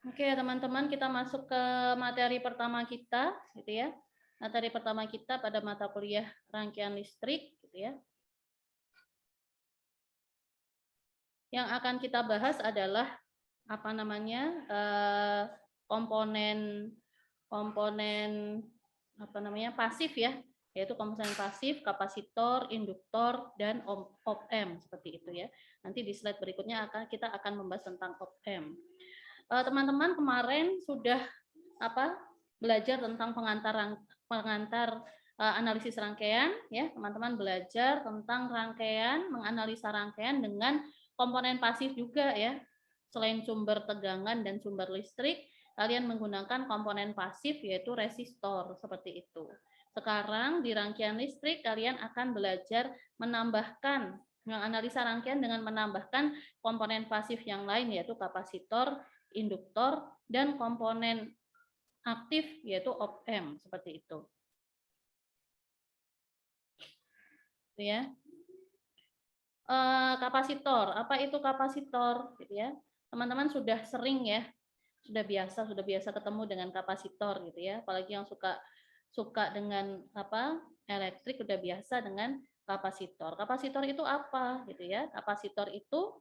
Oke, teman-teman, kita masuk ke materi pertama kita, gitu ya. Materi pertama kita pada mata kuliah rangkaian listrik, gitu ya. Yang akan kita bahas adalah apa namanya komponen komponen apa namanya pasif ya, yaitu komponen pasif, kapasitor, induktor, dan op-amp seperti itu ya. Nanti di slide berikutnya kita akan membahas tentang op-amp. Teman-teman kemarin sudah belajar tentang pengantar analisis rangkaian ya. Teman-teman belajar tentang rangkaian, menganalisa rangkaian dengan komponen pasif juga ya. Selain sumber tegangan dan sumber listrik, kalian menggunakan komponen pasif yaitu resistor seperti itu. Sekarang di rangkaian listrik kalian akan belajar menganalisa rangkaian dengan menambahkan komponen pasif yang lain yaitu kapasitor, induktor, dan komponen aktif yaitu op-amp seperti itu. Ya. Kapasitor, apa itu kapasitor gitu ya. Teman-teman sudah sering ya, sudah biasa ketemu dengan kapasitor gitu ya. Apalagi yang suka dengan elektrik udah biasa dengan kapasitor. Kapasitor itu apa gitu ya? Kapasitor itu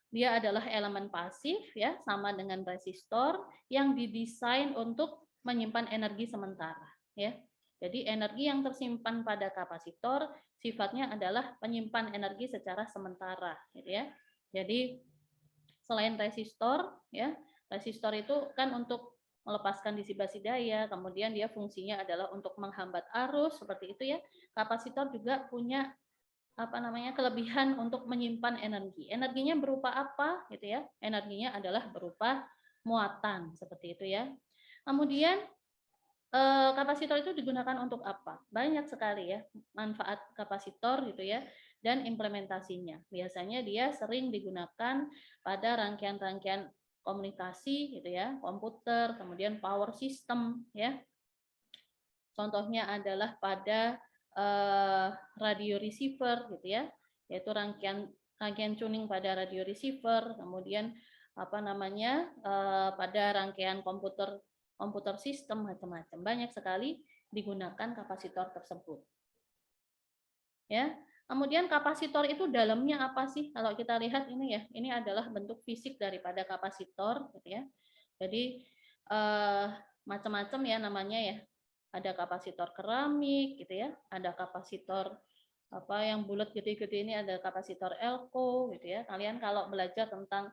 dia adalah elemen pasif ya, sama dengan resistor yang didesain untuk menyimpan energi sementara ya. Jadi energi yang tersimpan pada kapasitor sifatnya adalah penyimpan energi secara sementara gitu ya. Jadi selain resistor ya, resistor itu kan untuk melepaskan disipasi daya, kemudian dia fungsinya adalah untuk menghambat arus seperti itu ya. Kapasitor juga punya kelebihan untuk menyimpan energi. Energinya berupa apa gitu ya? Energinya adalah berupa muatan seperti itu ya. Kemudian kapasitor itu digunakan untuk apa? Banyak sekali ya manfaat kapasitor gitu ya dan implementasinya. Biasanya dia sering digunakan pada rangkaian-rangkaian komunikasi gitu ya, komputer, kemudian power system ya. Contohnya adalah pada radio receiver gitu ya, yaitu rangkaian tuning pada radio receiver, kemudian pada rangkaian komputer sistem macam-macam. Banyak sekali digunakan kapasitor tersebut. Ya. Kemudian kapasitor itu dalamnya apa sih? Kalau kita lihat ini ya, ini adalah bentuk fisik daripada kapasitor gitu ya. Jadi macam-macam ya namanya ya. Ada kapasitor keramik gitu ya, ada kapasitor yang bulat gede-gede ini ada kapasitor elko gitu ya. Kalian kalau belajar tentang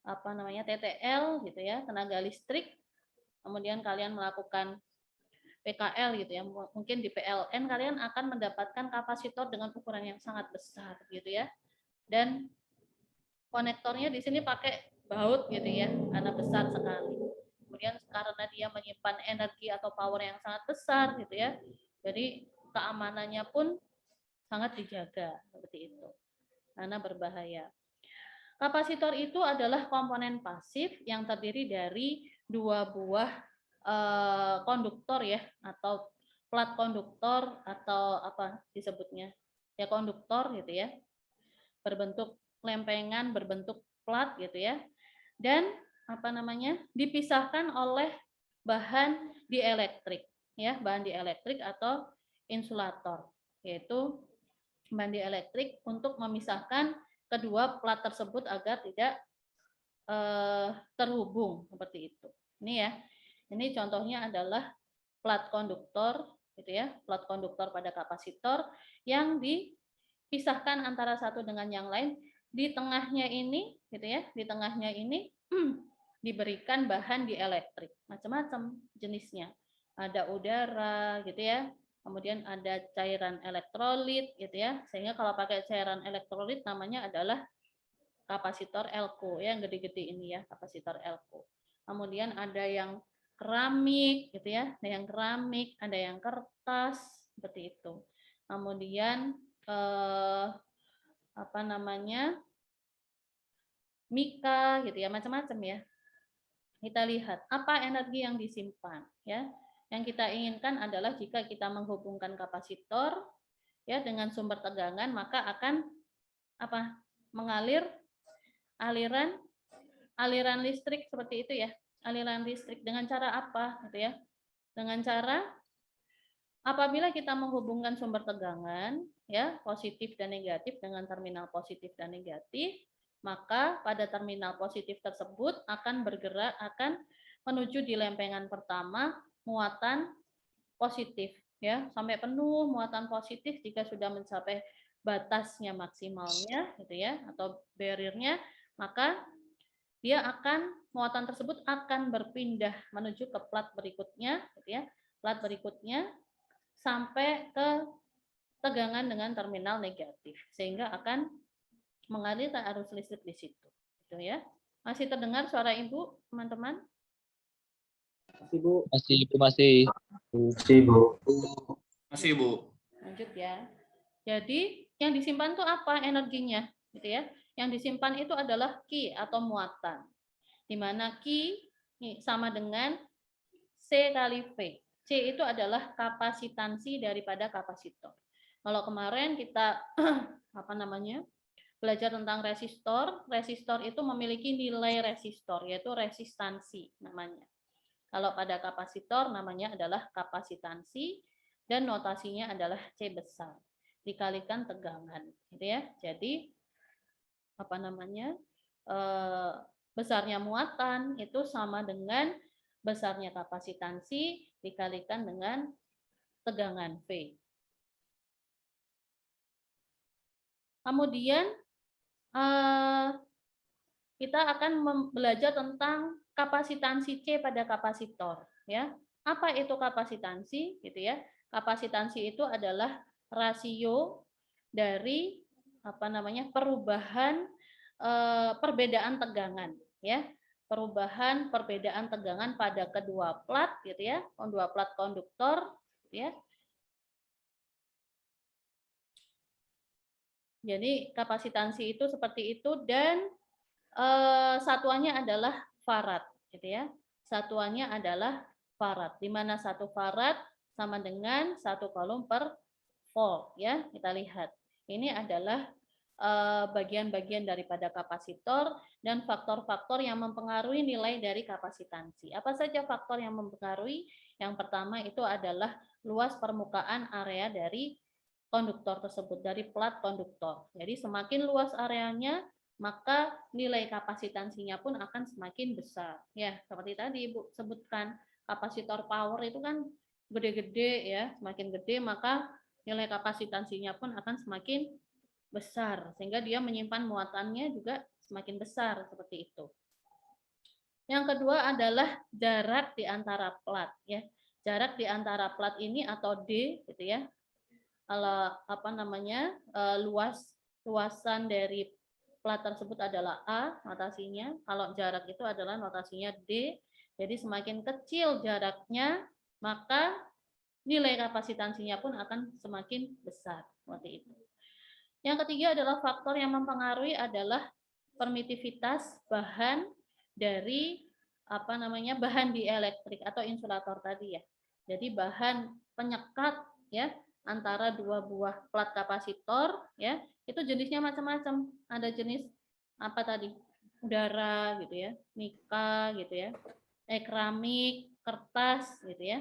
TTL gitu ya, tenaga listrik, kemudian kalian melakukan PKL gitu ya, mungkin di PLN kalian akan mendapatkan kapasitor dengan ukuran yang sangat besar gitu ya. Dan konektornya di sini pakai baut gitu ya, karena besar sekali. Kemudian karena dia menyimpan energi atau power yang sangat besar gitu ya, jadi keamanannya pun sangat dijaga seperti itu karena berbahaya. Kapasitor itu adalah komponen pasif yang terdiri dari dua buah konduktor ya, atau plat konduktor atau apa disebutnya ya, konduktor gitu ya, berbentuk lempengan, berbentuk plat gitu ya, dan dipisahkan oleh bahan dielektrik ya, bahan dielektrik atau insulator, yaitu bahan dielektrik untuk memisahkan kedua plat tersebut agar tidak terhubung seperti itu. Ini ya, ini contohnya adalah plat konduktor gitu ya, plat konduktor pada kapasitor yang dipisahkan antara satu dengan yang lain. Di tengahnya ini gitu ya, di tengahnya ini diberikan bahan dielektrik macam-macam jenisnya, ada udara gitu ya, kemudian ada cairan elektrolit gitu ya, sehingga kalau pakai cairan elektrolit namanya adalah kapasitor elko yang gede-gede ini ya, kapasitor elko. Kemudian ada yang keramik gitu ya, ada yang keramik, ada yang kertas seperti itu. Kemudian mika gitu ya, macam-macam ya. Kita lihat apa energi yang disimpan ya. Yang kita inginkan adalah jika kita menghubungkan kapasitor ya dengan sumber tegangan, maka akan mengalir aliran aliran listrik seperti itu ya. Aliran listrik dengan cara apa gitu ya? Dengan cara apabila kita menghubungkan sumber tegangan ya, positif dan negatif dengan terminal positif dan negatif, maka pada terminal positif tersebut akan bergerak akan menuju di lempengan pertama muatan positif ya, sampai penuh muatan positif. Jika sudah mencapai batasnya maksimalnya gitu ya, atau barriernya, maka dia akan muatan tersebut akan berpindah menuju ke plat berikutnya gitu ya. Plat berikutnya sampai ke tegangan dengan terminal negatif, sehingga akan mengalir arus listrik di situ gitu ya. Masih terdengar suara Ibu, teman-teman? Masih, Bu. Masih, Bu, masih. Masih, Bu. Masih, Bu. Lanjut ya. Jadi yang disimpan itu apa energinya, gitu ya? Yang disimpan itu adalah Q atau muatan, di mana Q sama dengan C kali V. C itu adalah kapasitansi daripada kapasitor. Kalau kemarin kita apa namanya belajar tentang resistor, resistor itu memiliki nilai resistor, yaitu resistansi namanya. Kalau pada kapasitor namanya adalah kapasitansi dan notasinya adalah C besar dikalikan tegangan, gitu ya. Jadi apa namanya besarnya muatan itu sama dengan besarnya kapasitansi dikalikan dengan tegangan V. Kemudian kita akan belajar tentang kapasitansi C pada kapasitor, ya. Apa itu kapasitansi, gitu ya? Kapasitansi itu adalah rasio dari apa namanya perubahan perbedaan tegangan, ya. Perbedaan tegangan pada kedua plat, gitu ya, kedua plat konduktor, gitu ya. Jadi kapasitansi itu seperti itu, dan satuannya adalah farad, gitu ya. Satuannya adalah farad, di mana 1 farad sama dengan 1 coulomb per volt, ya. Kita lihat. Ini adalah bagian-bagian daripada kapasitor dan faktor-faktor yang mempengaruhi nilai dari kapasitansi. Apa saja faktor yang mempengaruhi? Yang pertama itu adalah luas permukaan area dari konduktor tersebut, dari plat konduktor. Jadi semakin luas areanya, maka nilai kapasitansinya pun akan semakin besar. Ya, seperti tadi Ibu sebutkan, kapasitor power itu kan gede-gede ya, semakin gede maka nilai kapasitansinya pun akan semakin besar, sehingga dia menyimpan muatannya juga semakin besar, seperti itu. Yang kedua adalah jarak di antara plat, ya. Jarak di antara plat ini atau D gitu ya. Kalau apa namanya luasan dari plat tersebut adalah A notasinya, kalau jarak itu adalah notasinya D. Jadi semakin kecil jaraknya, maka nilai kapasitansinya pun akan semakin besar, seperti itu. Yang ketiga adalah faktor yang mempengaruhi adalah permitivitas bahan dari apa namanya bahan dielektrik atau insulator tadi ya. Jadi bahan penyekat ya antara dua buah plat kapasitor ya, itu jenisnya macam-macam. Ada jenis apa tadi? Udara gitu ya, mika gitu ya, keramik, kertas gitu ya.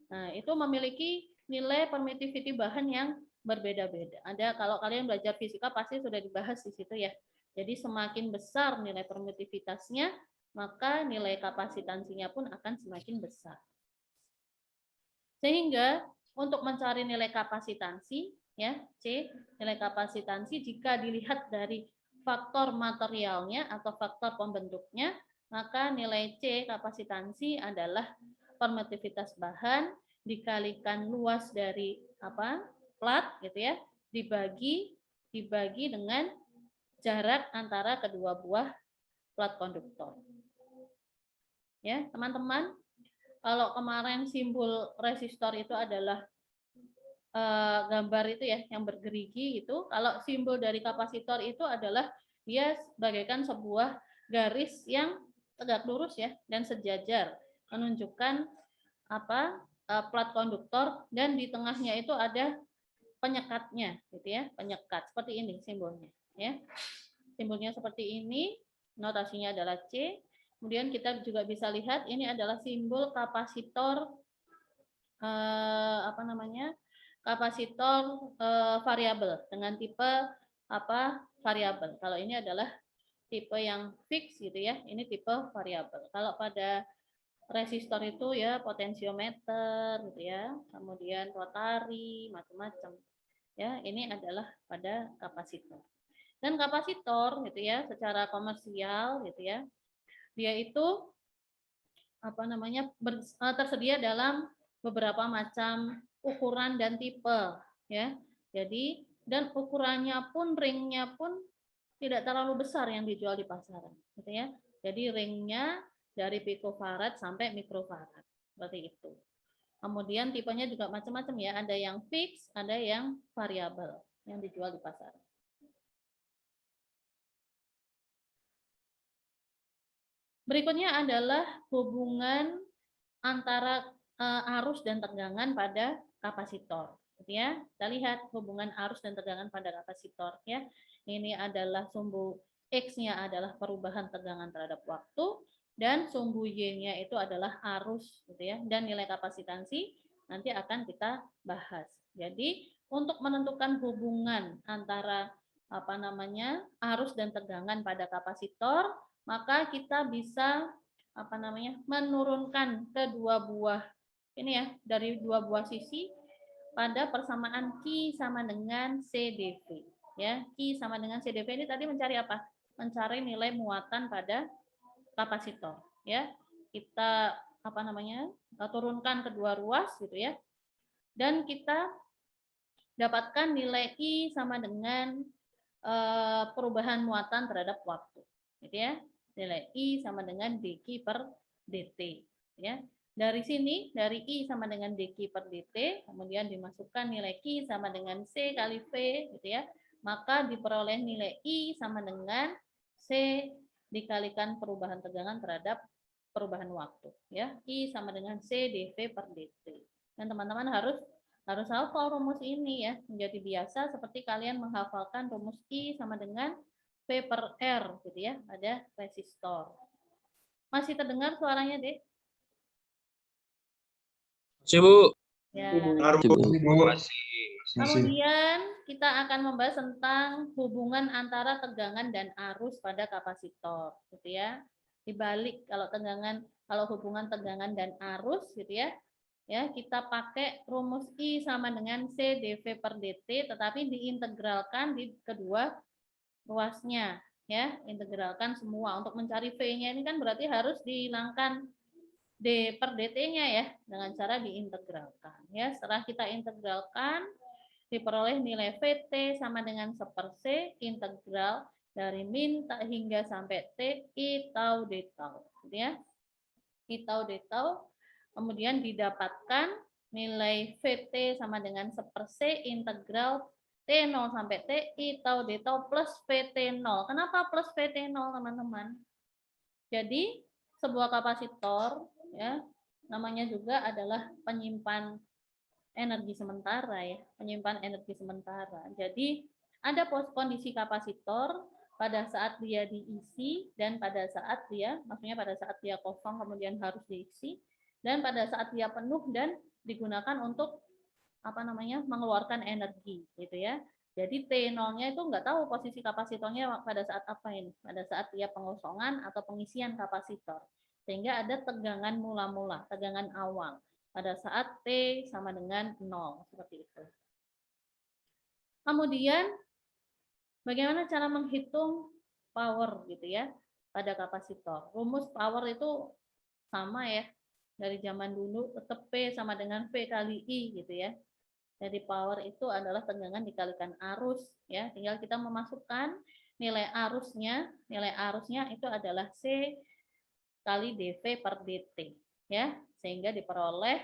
Nah, itu memiliki nilai permittivity bahan yang berbeda-beda. Ada kalau kalian belajar fisika pasti sudah dibahas di situ ya. Jadi semakin besar nilai permittivitasnya, maka nilai kapasitansinya pun akan semakin besar. Sehingga untuk mencari nilai kapasitansi ya, C, nilai kapasitansi jika dilihat dari faktor materialnya atau faktor pembentuknya, maka nilai C kapasitansi adalah permitivitas bahan dikalikan luas dari apa? Plat gitu ya, dibagi dengan jarak antara kedua buah plat konduktor. Ya, teman-teman, kalau kemarin simbol resistor itu adalah gambar itu ya yang bergerigi itu, kalau simbol dari kapasitor itu adalah dia bagaikan sebuah garis yang tegak lurus ya dan sejajar menunjukkan apa plat konduktor, dan di tengahnya itu ada penyekatnya gitu ya, penyekat seperti ini simbolnya ya. Simbolnya seperti ini, notasinya adalah C. Kemudian kita juga bisa lihat ini adalah simbol kapasitor kapasitor variabel dengan tipe variabel. Kalau ini adalah tipe yang fix gitu ya, ini tipe variabel. Kalau pada resistor itu ya potensiometer gitu ya, kemudian rotari, macam-macam. Ya, ini adalah pada kapasitor. Dan kapasitor gitu ya, secara komersial gitu ya, dia itu tersedia dalam beberapa macam ukuran dan tipe ya. Jadi dan ukurannya pun ringnya pun tidak terlalu besar yang dijual di pasaran gitu ya. Jadi ringnya dari picofarad sampai mikrofarad seperti itu. Kemudian tipenya juga macam-macam ya, ada yang fix, ada yang variabel yang dijual di pasaran. Berikutnya adalah hubungan antara arus dan tegangan pada kapasitor. Ya, kita lihat hubungan arus dan tegangan pada kapasitor. Ya, ini adalah sumbu X-nya adalah perubahan tegangan terhadap waktu dan sumbu Y-nya itu adalah arus, gitu ya. Dan nilai kapasitansi nanti akan kita bahas. Jadi untuk menentukan hubungan antara arus dan tegangan pada kapasitor, maka kita bisa menurunkan kedua buah ini ya, dari dua buah sisi pada persamaan Q sama dengan CdV ya. Q sama dengan CdV ini tadi mencari apa? Mencari nilai muatan pada kapasitor ya. Kita turunkan kedua ruas gitu ya. Dan kita dapatkan nilai I sama dengan perubahan muatan terhadap waktu gitu ya. Nilai I sama dengan dq per dt ya. Dari sini dari I sama dengan dq per dt, kemudian dimasukkan nilai Q sama dengan C kali V gitu ya. Maka diperoleh nilai I sama dengan C dikalikan perubahan tegangan terhadap perubahan waktu ya. I sama dengan C dV per dt. Dan teman-teman harus hafal rumus ini ya, menjadi biasa seperti kalian menghafalkan rumus I sama dengan V per R gitu ya, ada resistor. Masih terdengar suaranya, Dek? Masih, Bu. Ya. Masih. Kemudian kita akan membahas tentang hubungan antara tegangan dan arus pada kapasitor, gitu ya. Dibalik kalau hubungan tegangan dan arus gitu ya. Ya, kita pakai rumus I sama dengan C dV per dt, tetapi diintegralkan di kedua ruasnya ya, integralkan semua. Untuk mencari V-nya ini kan berarti harus dihilangkan D per dt-nya ya, dengan cara diintegralkan ya. Setelah kita integralkan diperoleh nilai VT sama dengan 1/C integral dari min hingga sampai T I tau D tau gitu ya. I tau D tau, kemudian didapatkan nilai VT sama dengan 1/C integral T0 sampai T I tau D tau plus VT0. Kenapa plus VT0 teman-teman? Jadi sebuah kapasitor ya, namanya juga adalah penyimpan energi sementara ya, penyimpan energi sementara. Jadi ada kondisi kapasitor pada saat dia diisi dan pada saat dia kosong kemudian harus diisi, dan pada saat dia penuh dan digunakan untuk mengeluarkan energi gitu ya. Jadi T0-nya itu nggak tahu posisi kapasitornya pada saat apa ini, pada saat dia pengosongan atau pengisian kapasitor. Sehingga ada tegangan mula-mula, tegangan awal pada saat T sama dengan 0 seperti itu. Kemudian bagaimana cara menghitung power gitu ya pada kapasitor? Rumus power itu sama ya, dari zaman dulu tetap P sama dengan V kali I gitu ya. Jadi power itu adalah tegangan dikalikan arus ya. Tinggal kita memasukkan nilai arusnya. Nilai arusnya itu adalah C kali dV per dt ya. Sehingga diperoleh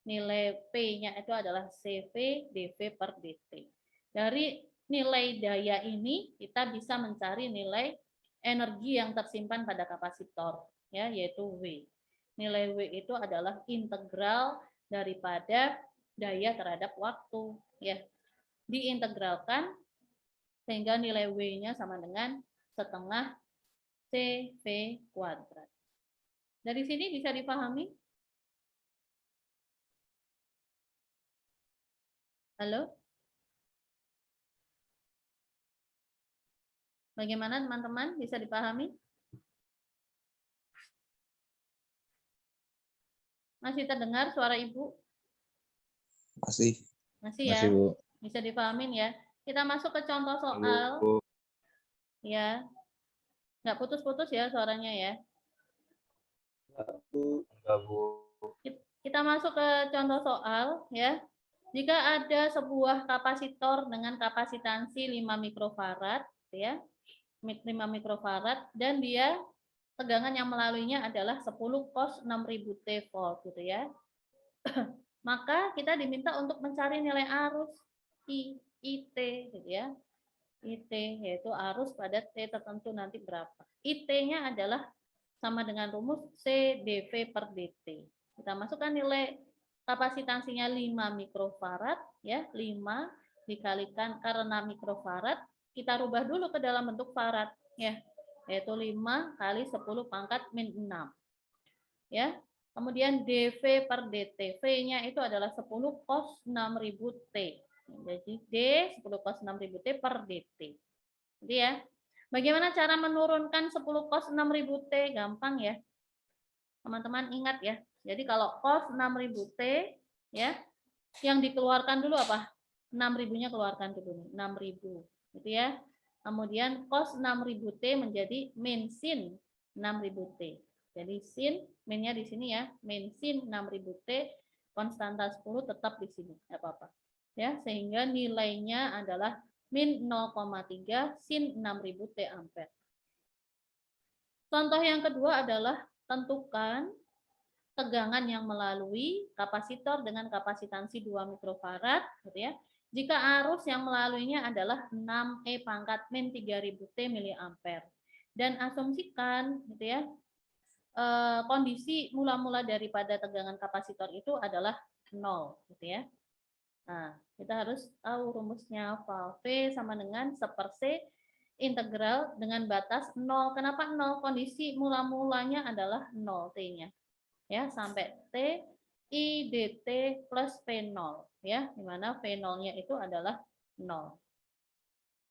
nilai P-nya itu adalah CV dV per dt. Dari nilai daya ini kita bisa mencari nilai energi yang tersimpan pada kapasitor ya, yaitu W. Nilai W itu adalah integral daripada daya terhadap waktu ya, diintegralkan sehingga nilai W-nya sama dengan setengah CV kuadrat. Dari sini bisa dipahami? Halo? Bagaimana teman-teman? Bisa dipahami? Masih terdengar suara Ibu? Masih. Masih ya? Masih, Bu. Bisa dipahamin ya? Kita masuk ke contoh soal. Bu. Ya. Nggak putus-putus ya suaranya ya. Enggak, Bu. Kita masuk ke contoh soal ya. Jika ada sebuah kapasitor dengan kapasitansi 5 mikrofarad ya. 5 mikrofarad dan dia tegangan yang melaluinya adalah 10 cos 6000 T volt gitu ya. Maka kita diminta untuk mencari nilai arus IT gitu ya. IT yaitu arus pada T tertentu nanti berapa. IT-nya adalah sama dengan rumus CdV per dt. Kita masukkan nilai kapasitansinya 5 mikrofarad ya, 5 dikalikan karena mikrofarad, kita rubah dulu ke dalam bentuk farad ya, yaitu 5 kali 10 pangkat min 6. Ya. Kemudian dV per dt, V-nya itu adalah 10 cos 6000 T. Jadi D 10 cos 6000 T per dt. Jadi ya. Bagaimana cara menurunkan 10 cos 6000 T? Gampang ya. Teman-teman ingat ya. Jadi kalau cos 6000 T ya, yang dikeluarkan dulu apa? 6000-nya keluarkan dulu. 6000 gitu ya. Kemudian cos 6000 T menjadi min sin 6000 T. Jadi sin minnya di sini ya, min sin 6000 T konstanta 10 tetap di sini, enggak apa-apa. Ya, sehingga nilainya adalah min 0,3 sin 6000 T ampere. Contoh yang kedua adalah tentukan tegangan yang melalui kapasitor dengan kapasitansi 2 mikrofarad gitu ya. Jika arus yang melaluinya adalah 6E pangkat min 3000 T miliampere. Dan asumsikan gitu ya, kondisi mula-mula daripada tegangan kapasitor itu adalah 0 gitu ya. Nah, kita harus tahu rumusnya apa. V sama dengan 1/C integral dengan batas 0. Kenapa 0? Kondisi mula-mulanya adalah 0 T-nya. Ya, sampai T I dt plus V0 ya, di mana V0-nya itu adalah 0.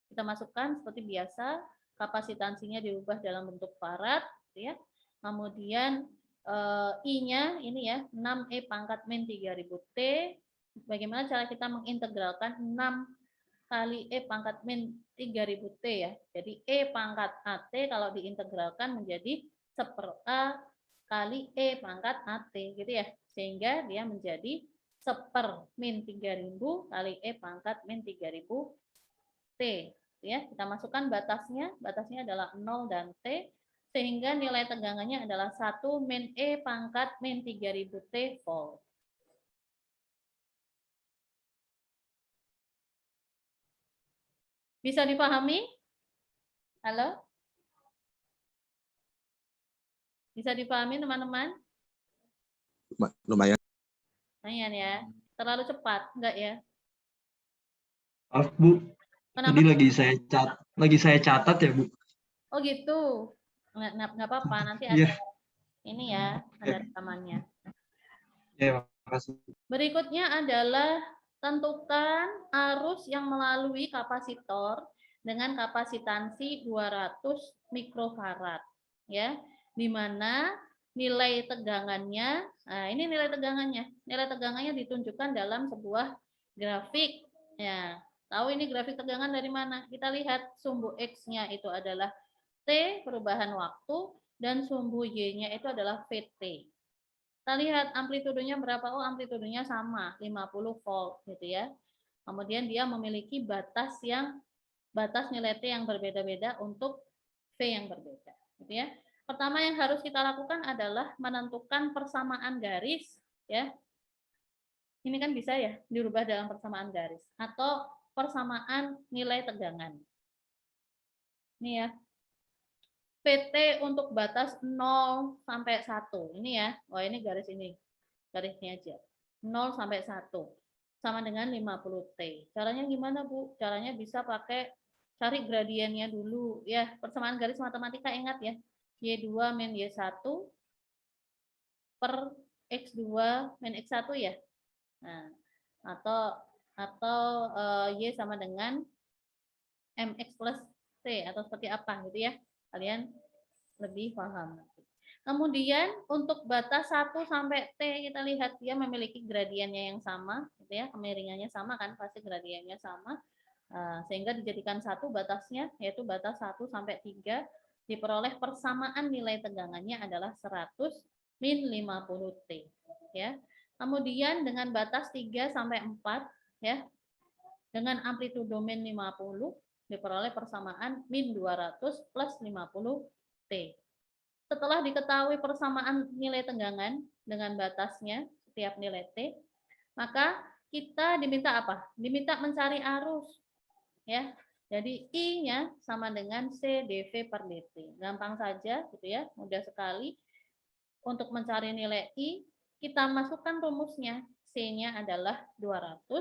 Kita masukkan seperti biasa, kapasitansinya diubah dalam bentuk farad ya. Kemudian I-nya ini ya, 6E pangkat min 3000 T. Bagaimana cara kita mengintegralkan 6 kali E pangkat min 3000 T ya. Jadi E pangkat AT kalau diintegralkan menjadi 1/A kali E pangkat AT gitu ya. Sehingga dia menjadi 1/min 3000 kali E pangkat min 3000 T. Ya, kita masukkan batasnya adalah 0 dan T. Sehingga nilai tegangannya adalah 1 min E pangkat min 3000 T volt. Bisa dipahami? Halo? Bisa dipahami teman-teman? Lumayan. Lumayan ya. Terlalu cepat, enggak ya? Maaf, Bu. Kenapa? Tadi lagi saya catat ya, Bu. Oh gitu. Nggak apa-apa, nanti ada Iya. ini ya, ada rekamannya. Ya, makasih. Berikutnya adalah tentukan arus yang melalui kapasitor dengan kapasitansi 200 mikrofarad ya, di mana nilai tegangannya, nah ini nilai tegangannya. Nilai tegangannya ditunjukkan dalam sebuah grafik ya. Tahu ini grafik tegangan dari mana? Kita lihat sumbu X-nya itu adalah T perubahan waktu dan sumbu Y-nya itu adalah VT. Kita lihat amplitudenya berapa? Oh, amplitudenya sama, 50 volt gitu ya. Kemudian dia memiliki batas nilai T yang berbeda-beda untuk V yang berbeda, gitu ya. Pertama yang harus kita lakukan adalah menentukan persamaan garis ya. Ini kan bisa ya dirubah dalam persamaan garis atau persamaan nilai tegangan. Ini ya. PT untuk batas 0 sampai 1. Ini ya. Oh, ini garis ini. Garisnya aja. 0 sampai 1. Sama dengan 50 T. Caranya gimana, Bu? Caranya bisa pakai cari gradiennya dulu. Ya, persamaan garis matematika ingat ya. Y2 min Y1 per X2 min X1 ya. Nah, atau Y sama dengan MX plus T atau seperti apa gitu ya. Kalian lebih paham. Kemudian untuk batas 1 sampai T kita lihat dia memiliki gradiennya yang sama gitu ya, kemiringannya sama kan, pasti gradiennya sama. Sehingga dijadikan satu batasnya yaitu batas 1 sampai 3 diperoleh persamaan nilai tegangannya adalah 100 min 50 T ya. Kemudian dengan batas 3 sampai 4 ya, dengan amplitudo min 50 diperoleh persamaan min 200 plus 50 T. Setelah diketahui persamaan nilai tegangan dengan batasnya setiap nilai T, maka kita diminta apa? Diminta mencari arus. Ya. Jadi I-nya sama dengan C dV per dt. Gampang saja gitu ya, mudah sekali. Untuk mencari nilai I, kita masukkan rumusnya. C-nya adalah 200,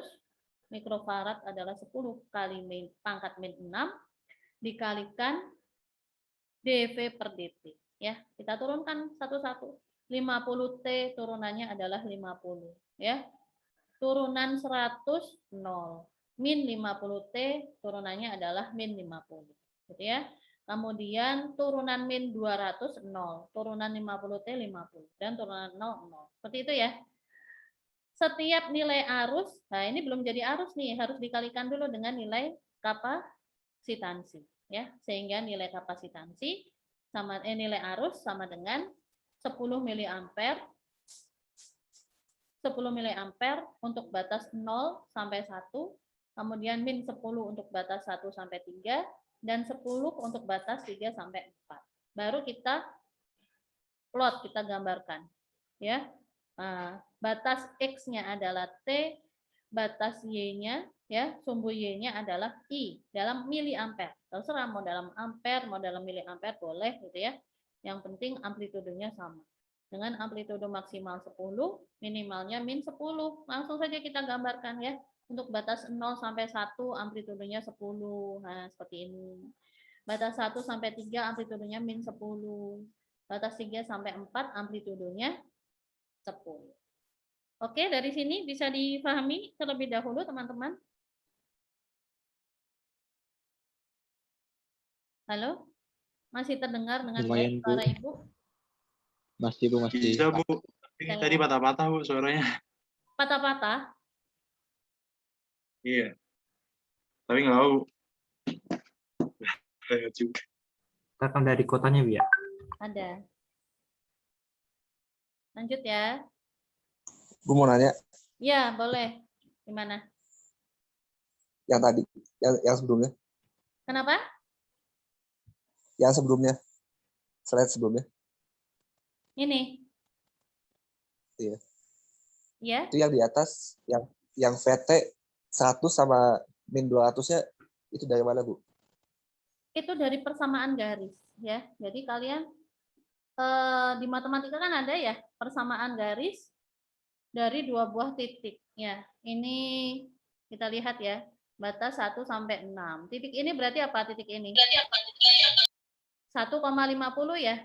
mikrofarad adalah 10 kali pangkat min 6 dikalikan dV per dt. Ya, kita turunkan satu-satu. 50 T turunannya adalah 50 ya. Turunan 100 0. Min 50 T turunannya adalah min 50 gitu ya. Kemudian turunan min 200 0, turunan 50 T 50 dan turunan 0 0. Seperti itu ya. Setiap nilai arus, nah ini belum jadi arus nih, harus dikalikan dulu dengan nilai kapasitansi ya. Sehingga nilai kapasitansi sama nilai arus sama dengan 10 miliampere 10 miliampere untuk batas 0 sampai 1, kemudian min 10 untuk batas 1 sampai 3 dan 10 untuk batas 3 sampai 4. Baru kita plot, kita gambarkan ya. Nah, batas X-nya adalah T, batas Y-nya ya, sumbu Y-nya adalah I dalam miliampere. Terserah mau dalam ampere, mau dalam miliampere boleh gitu ya. Yang penting amplitudenya sama. Dengan amplitudo maksimal 10, minimalnya min 10. Langsung saja kita gambarkan ya. Untuk batas 0 sampai 1 amplitudenya 10. Nah, seperti ini. Batas 1 sampai 3 amplitudenya min 10. Batas 3 sampai 4 amplitudenya 10. Oke, dari sini bisa dipahami terlebih dahulu teman-teman. Halo? Masih terdengar dengan Lumayan, baik suara Bu. Ibu? Masih, Bu, masih. Bisa, Bu. Ini tadi patah-patah, Bu, suaranya. Patah-patah? Iya. Tapi nggak tahu. Juga. Katakan dari kotanya, Bu ya? Ada. Lanjut ya. Gue mau nanya Ya, boleh. Gimana? yang tadi, yang sebelumnya, Kenapa? yang sebelumnya, slide sebelumnya. Ini. Iya. Ya. Itu yang di atas, yang VT 100 sama min 200-nya itu dari mana, Bu? Itu dari persamaan garis ya. Jadi kalian di matematika kan ada ya persamaan garis dari dua buah titik ya. Ini kita lihat ya, batas 1 sampai 6. Titik ini berarti apa titik ini? 1,50 ya.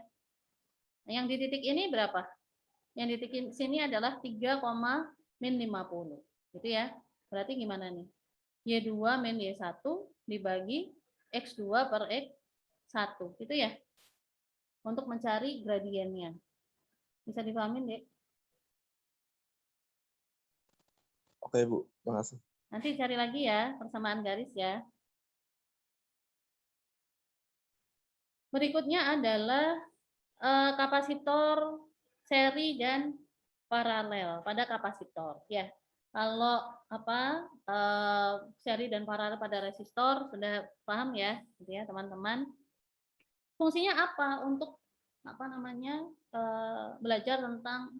Yang di titik ini berapa? Yang di titik sini adalah 3, min 50. Gitu ya. Berarti gimana nih? Y2 min Y1 dibagi X2 per X1. Gitu ya. Untuk mencari gradiennya. Bisa dipahamin, Dek? Oke, Bu. Makasih. Nanti cari lagi ya, persamaan garis ya. Berikutnya adalah kapasitor seri dan paralel pada kapasitor. Ya, kalau seri dan paralel pada resistor sudah paham ya, gitu ya teman-teman. Fungsinya apa untuk belajar tentang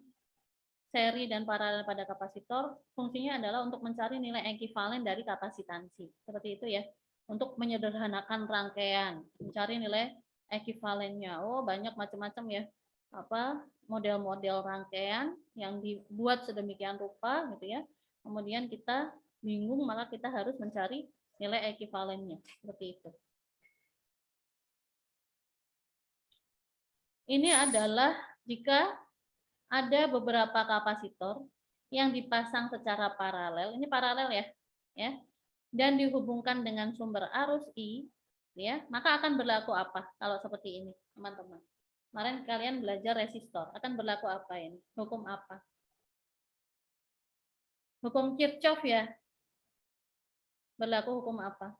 seri dan paralel pada kapasitor? Fungsinya adalah untuk mencari nilai ekivalen dari kapasitansi. Seperti itu ya. Untuk menyederhanakan rangkaian, mencari nilai ekivalennya. Oh, banyak macam-macam ya. Model-model rangkaian yang dibuat sedemikian rupa gitu ya. Kemudian kita bingung, maka kita harus mencari nilai ekivalennya. Seperti itu. Ini adalah jika ada beberapa kapasitor yang dipasang secara paralel, ini paralel ya, dan dihubungkan dengan sumber arus I, ya, maka akan berlaku apa kalau seperti ini, teman-teman? Kemarin kalian belajar resistor, akan berlaku apa ini? Hukum apa? Hukum Kirchhoff ya. Berlaku hukum apa?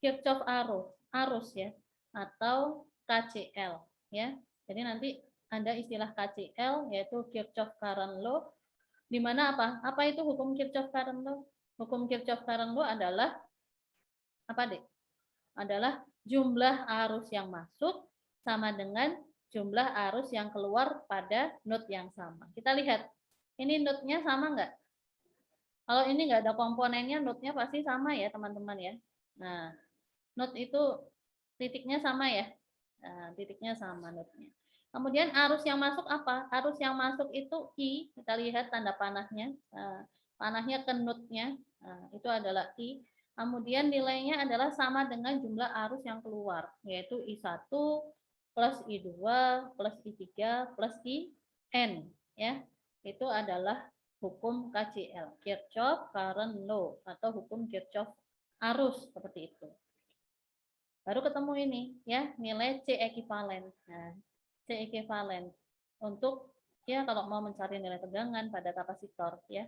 Kirchhoff arus ya, atau KCL ya. Jadi nanti ada istilah KCL yaitu Kirchhoff Current Law, di mana apa? Apa itu hukum Kirchhoff Current Law? Hukum Kirchhoff Current Law adalah apa, Dek? Adalah jumlah arus yang masuk sama dengan jumlah arus yang keluar pada node yang sama. Kita lihat, ini node-nya sama nggak? Kalau ini nggak ada komponennya, node-nya pasti sama ya, teman-teman ya. Nah, node itu titiknya sama ya. Nah, titiknya sama node-nya. Kemudian arus yang masuk apa? Arus yang masuk itu I, kita lihat tanda panahnya. Nah, panahnya ke node-nya, nah, itu adalah I. Kemudian nilainya adalah sama dengan jumlah arus yang keluar, yaitu I1 plus I2 plus I3 plus IN. Ya, itu adalah hukum KCL, Kirchhoff Current Law, atau hukum Kirchhoff arus, seperti itu. Baru ketemu ini, ya, nilai C ekivalen. Nah, C ekivalen untuk ya kalau mau mencari nilai tegangan pada kapasitor, ya.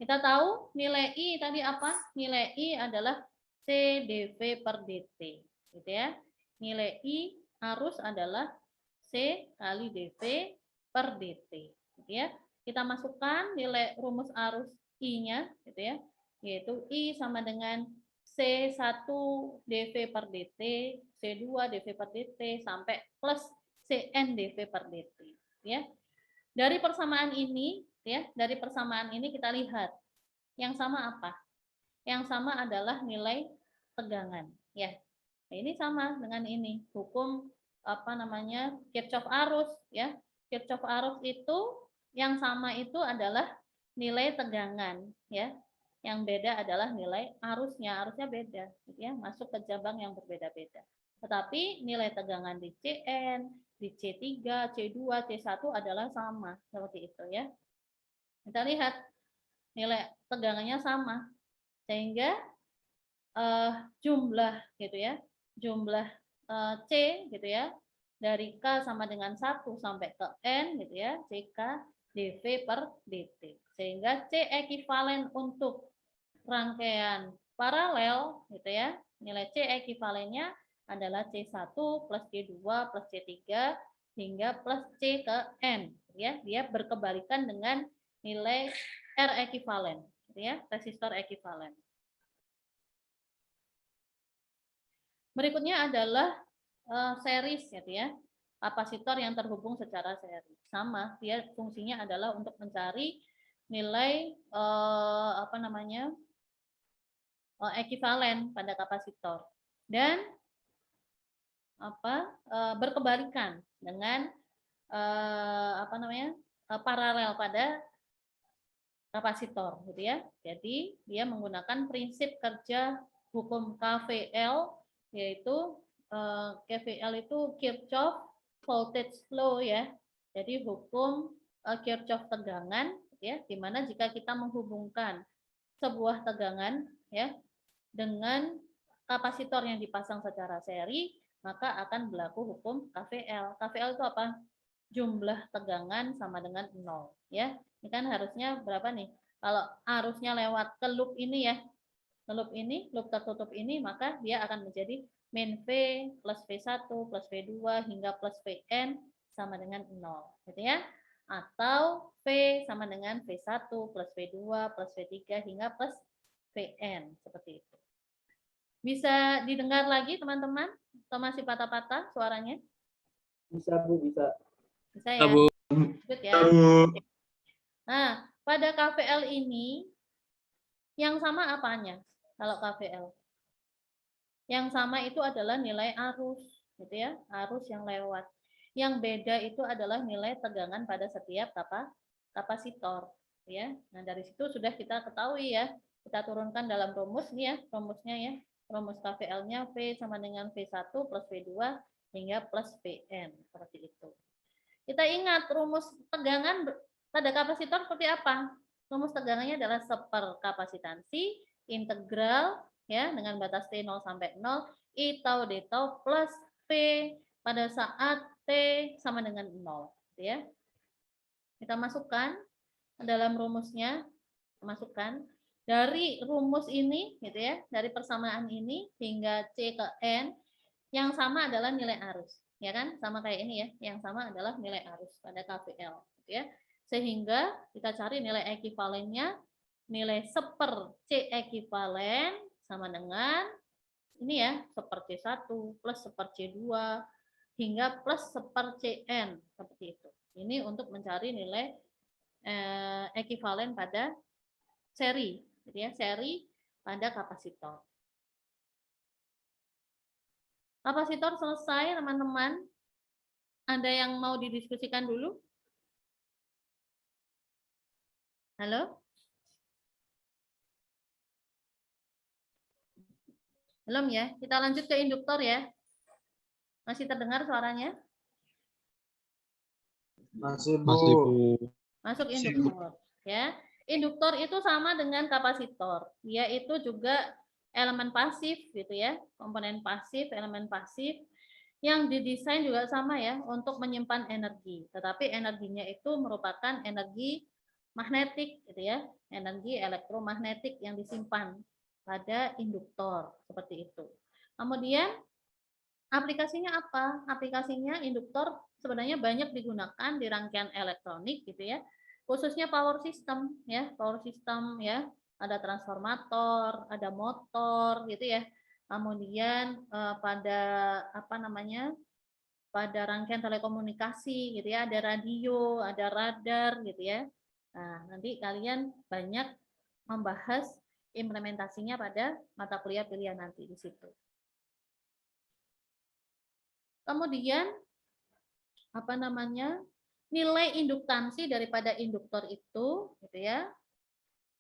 Kita tahu nilai I tadi apa? Nilai I adalah C dV per dt, gitu ya. Nilai I arus adalah C kali dV per dt, gitu ya. Kita masukkan nilai rumus arus I-nya, gitu ya, yaitu I sama dengan C1 dV per dt, C2 dV per dt, sampai plus Cn dV per dt, ya. Dari persamaan ini, ya, dari persamaan ini kita lihat yang sama apa? Yang sama adalah nilai tegangan, ya. Nah, ini sama dengan ini, hukum apa namanya? Kirchhoff arus, ya. Kirchhoff arus itu yang sama itu adalah nilai tegangan, ya. Yang beda adalah nilai arusnya beda, ya, masuk ke cabang yang berbeda-beda. Tetapi nilai tegangan di Cn, di C3, C2, C1 adalah sama, seperti itu ya. Kita lihat nilai tegangannya sama, sehingga jumlah gitu ya, jumlah C gitu ya, dari K sama dengan 1 sampai ke N gitu ya, CK dV per dt. Sehingga C ekivalen untuk rangkaian paralel gitu ya, nilai C ekivalennya adalah C1 plus C2 plus C3 hingga plus C ke N, ya. Dia berkebalikan dengan nilai R ekivalen, gitu ya, resistor ekivalen. Berikutnya adalah series, gitu ya, kapasitor yang terhubung secara seri. Sama, dia fungsinya adalah untuk mencari nilai apa namanya, ekivalen pada kapasitor, dan apa berkebalikan dengan apa namanya, paralel pada kapasitor, gitu ya. Jadi dia menggunakan prinsip kerja hukum KVL, yaitu KVL itu Kirchhoff voltage law ya. Jadi hukum Kirchhoff tegangan, ya, di mana jika kita menghubungkan sebuah tegangan ya dengan kapasitor yang dipasang secara seri, maka akan berlaku hukum KVL. KVL itu apa? Jumlah tegangan sama dengan 0, ya. Ini kan harusnya berapa nih? Kalau arusnya lewat ke loop ini ya, ke loop ini, loop tertutup ini, maka dia akan menjadi min V plus V1 plus V2 hingga plus Vn sama dengan 0, gitu ya. Atau V sama dengan V1 plus V2 plus V3 hingga plus Vn, seperti itu. Bisa didengar lagi teman-teman? Atau masih patah-patah suaranya? Bisa, Bu, bisa. Bisa ya? Bu. Good ya. Nah, pada KVL ini yang sama apanya? Kalau KVL, yang sama itu adalah nilai arus, gitu ya, arus yang lewat. Yang beda itu adalah nilai tegangan pada setiap kapasitor, ya. Nah, dari situ sudah kita ketahui ya. Kita turunkan dalam rumus nih ya, rumusnya ya. Rumus KVL-nya V sama dengan V1 plus V2 hingga plus Vn, seperti itu. Kita ingat rumus tegangan pada kapasitor seperti apa? Rumus tegangannya adalah seperkapasitansi integral ya dengan batas T 0 sampai 0 I tau D tau plus P pada saat T sama dengan 0, gitu ya. Kita masukkan dalam rumusnya, masukkan dari rumus ini gitu ya, dari persamaan ini hingga C ke N, yang sama adalah nilai arus, ya kan? Sama kayak ini ya, yang sama adalah nilai arus pada KVL, gitu ya. Sehingga kita cari nilai ekuivalennya, nilai seper C ekuivalen sama dengan ini ya, seper C1 plus seper C2 hingga plus seper Cn, seperti itu. Ini untuk mencari nilai ekuivalen pada seri, gitu ya, seri pada kapasitor. Kapasitor selesai, teman-teman. Ada yang mau didiskusikan dulu? Halo? Belum ya? Kita lanjut ke induktor ya. Masih terdengar suaranya? Masih, Bu. Masih, Bu. Masuk induktor, ya. Induktor itu sama dengan kapasitor, yaitu juga elemen pasif gitu ya, komponen pasif, elemen pasif yang didesain juga sama ya untuk menyimpan energi, tetapi energinya itu merupakan energi magnetik gitu ya, energi elektromagnetik yang disimpan pada induktor seperti itu. Kemudian aplikasinya apa? Aplikasinya induktor sebenarnya banyak digunakan di rangkaian elektronik gitu ya, khususnya power system ya, power system ya, ada transformator, ada motor gitu ya. Kemudian pada apa namanya? Pada rangkaian telekomunikasi gitu ya, ada radio, ada radar gitu ya. Nah, nanti kalian banyak membahas implementasinya pada mata kuliah pilihan nanti di situ. Kemudian apa namanya? Nilai induktansi daripada induktor itu gitu ya,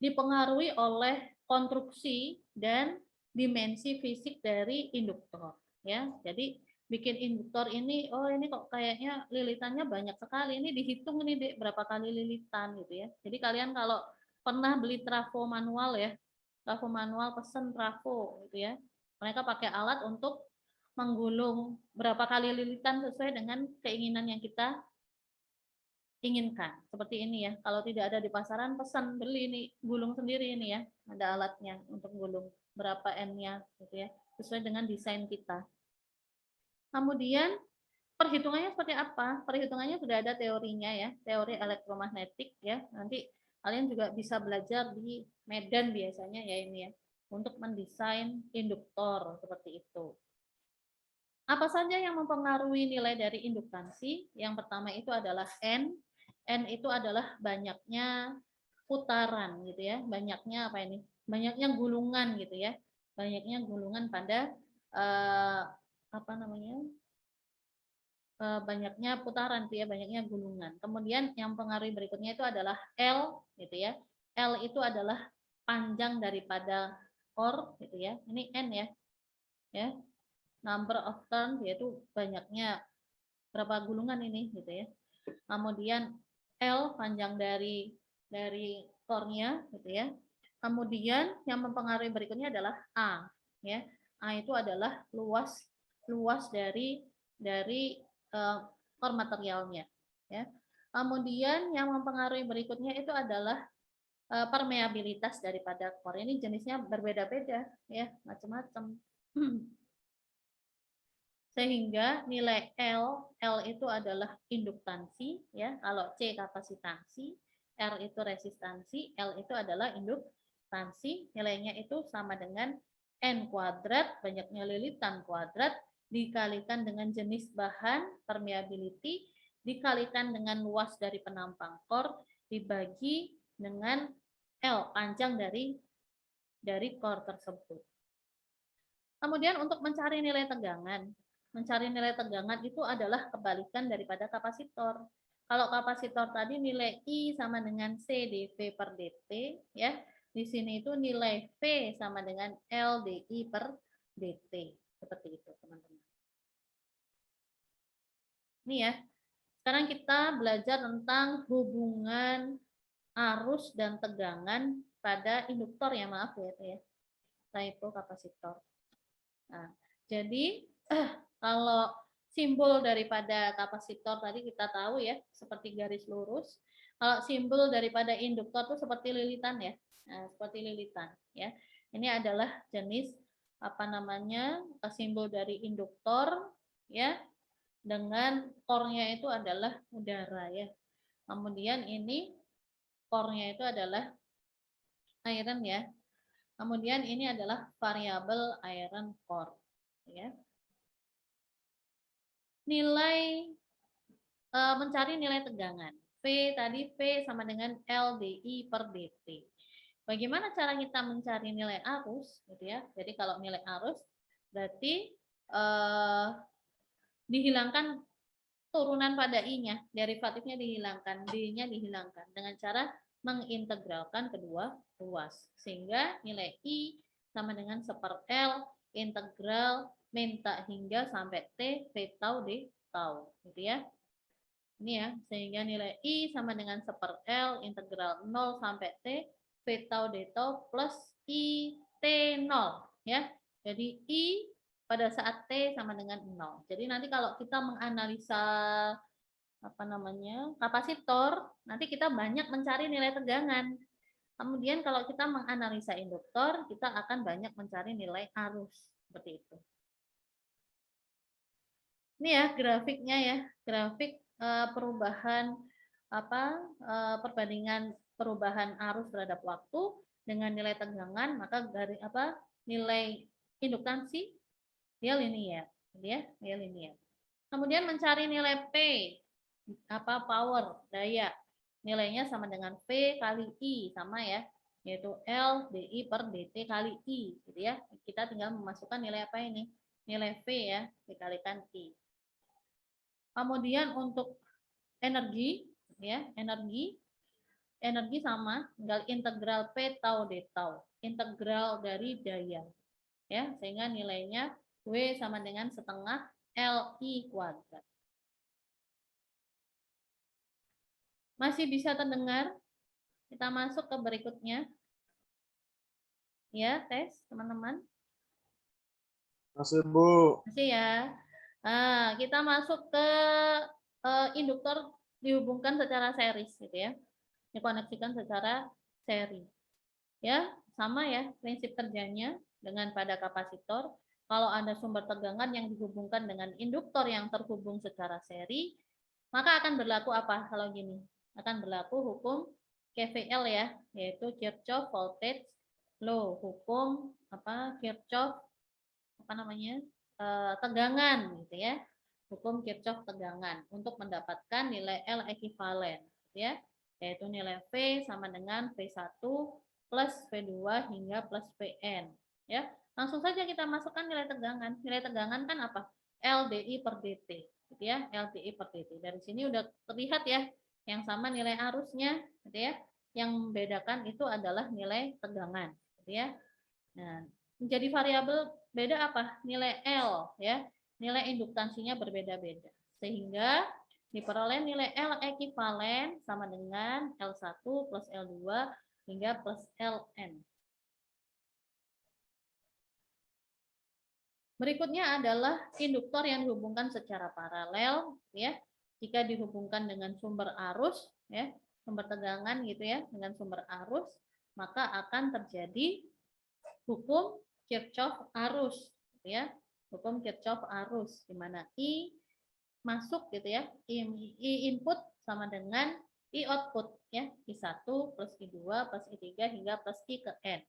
dipengaruhi oleh konstruksi dan dimensi fisik dari induktor ya. Jadi bikin induktor ini, oh ini kok kayaknya lilitannya banyak sekali, ini dihitung ini Dek, berapa kali lilitan gitu ya. Jadi kalian kalau pernah beli trafo manual ya, trafo manual pesen trafo gitu ya, mereka pakai alat untuk menggulung berapa kali lilitan sesuai dengan keinginan yang kita inginkan. Seperti ini ya, kalau tidak ada di pasaran pesan beli ini, gulung sendiri ini ya, ada alatnya untuk gulung berapa N-nya gitu ya, sesuai dengan desain kita. Kemudian perhitungannya seperti apa? Perhitungannya sudah ada teorinya ya, teori elektromagnetik ya. Nanti kalian juga bisa belajar di Medan biasanya ya ini ya, untuk mendesain induktor seperti itu. Apa saja yang mempengaruhi nilai dari induktansi? Yang pertama itu adalah N. N itu adalah banyaknya putaran gitu ya, banyaknya apa ini? Banyaknya gulungan gitu ya, banyaknya gulungan pada apa namanya? Banyaknya putaran tuh ya, banyaknya gulungan. Kemudian yang pengaruh berikutnya itu adalah L gitu ya. L itu adalah panjang daripada core gitu ya. Ini N ya. Ya. Number of turn yaitu banyaknya berapa gulungan ini gitu ya. Kemudian L panjang dari core-nya gitu ya. Kemudian yang mempengaruhi berikutnya adalah A ya. A itu adalah luas dari core materialnya ya. Kemudian yang mempengaruhi berikutnya itu adalah permeabilitas daripada core. Ini jenisnya berbeda-beda ya, macam-macam. Sehingga nilai L itu adalah induktansi ya, kalau C kapasitansi, R itu resistansi, L itu adalah induktansi, nilainya itu sama dengan N kuadrat, banyaknya lilitan kuadrat, dikalikan dengan jenis bahan, permeability, dikalikan dengan luas dari penampang core, dibagi dengan L, panjang dari core tersebut. Kemudian untuk mencari nilai tegangan, itu adalah kebalikan daripada kapasitor. Kalau kapasitor tadi nilai I sama dengan C dV per dt ya. Di sini itu nilai V sama dengan L dI per dt. Seperti itu, teman-teman. Ini ya. Sekarang kita belajar tentang hubungan arus dan tegangan pada induktor ya, maaf ya. Typo kapasitor. Nah, jadi kalau simbol daripada kapasitor tadi kita tahu ya, seperti garis lurus. Kalau simbol daripada induktor itu seperti lilitan ya. Nah, seperti lilitan ya. Ini adalah jenis apa namanya? Simbol dari induktor ya. Dengan core-nya itu adalah udara ya. Kemudian ini core-nya itu adalah iron ya. Kemudian ini adalah variabel iron core ya. Nilai mencari nilai tegangan. V tadi V sama dengan LDI per dt. Bagaimana cara kita mencari nilai arus gitu ya. Jadi kalau nilai arus berarti dihilangkan turunan pada I-nya, derivatifnya dihilangkan, D-nya dihilangkan dengan cara mengintegralkan kedua ruas. Sehingga nilai I sama dengan 1/L integral min tak hingga sampai T V tau D tau. Gitu ya. Ini ya, sehingga nilai I sama dengan 1/L integral 0 sampai T V tau D tau plus I T0 ya. Jadi I pada saat T sama dengan 0. Jadi nanti kalau kita menganalisa apa namanya kapasitor, nanti kita banyak mencari nilai tegangan. Kemudian kalau kita menganalisa induktor, kita akan banyak mencari nilai arus seperti itu. Ini ya grafiknya ya, grafik perubahan perbandingan perubahan arus terhadap waktu dengan nilai tegangan, maka dari nilai induktansi dia linear, dia linear. Kemudian mencari nilai P, power, daya. Nilainya sama dengan V kali I, sama ya, yaitu L DI per DT kali I, gitu ya. Kita tinggal memasukkan nilai apa ini? Nilai V ya, dikalikan I. Kemudian untuk energi, ya, energi sama, tinggal integral P tau D tau, integral dari daya, ya, sehingga nilainya W sama dengan setengah LI kuadrat. Masih bisa terdengar? Kita masuk ke berikutnya. Ya, tes teman-teman. Masih, Bu. Masih ya. Nah, kita masuk ke induktor dihubungkan secara series gitu ya. Dikoneksikan secara seri. Ya, sama ya prinsip kerjanya dengan pada kapasitor. Kalau ada sumber tegangan yang dihubungkan dengan induktor yang terhubung secara seri, maka akan berlaku apa kalau gini? Akan berlaku hukum KVL ya, yaitu Kirchhoff voltage law, hukum Kirchhoff tegangan gitu ya. Hukum Kirchhoff tegangan untuk mendapatkan nilai L ekuivalen ya, yaitu nilai V sama dengan V1 plus V2 hingga plus Vn ya. Langsung saja kita masukkan nilai tegangan. Nilai tegangan kan apa? LDI per dt gitu ya, LDI per dt. Dari sini udah terlihat ya, yang sama nilai arusnya gitu ya. Yang membedakan itu adalah nilai tegangan gitu ya. Nah, menjadi variabel beda apa? Nilai L ya. Nilai induktansinya berbeda-beda. Sehingga diperoleh nilai L ekuivalen sama dengan L1 plus L2 hingga plus Ln. Berikutnya adalah induktor yang dihubungkan secara paralel ya. Jika dihubungkan dengan sumber arus ya, sumber tegangan gitu ya, dengan sumber arus, maka akan terjadi hukum Kirchhoff arus ya. Hukum Kirchhoff arus di mana I masuk gitu ya, I input sama dengan I output ya, I1 plus I2 plus I3 hingga plus I ke N.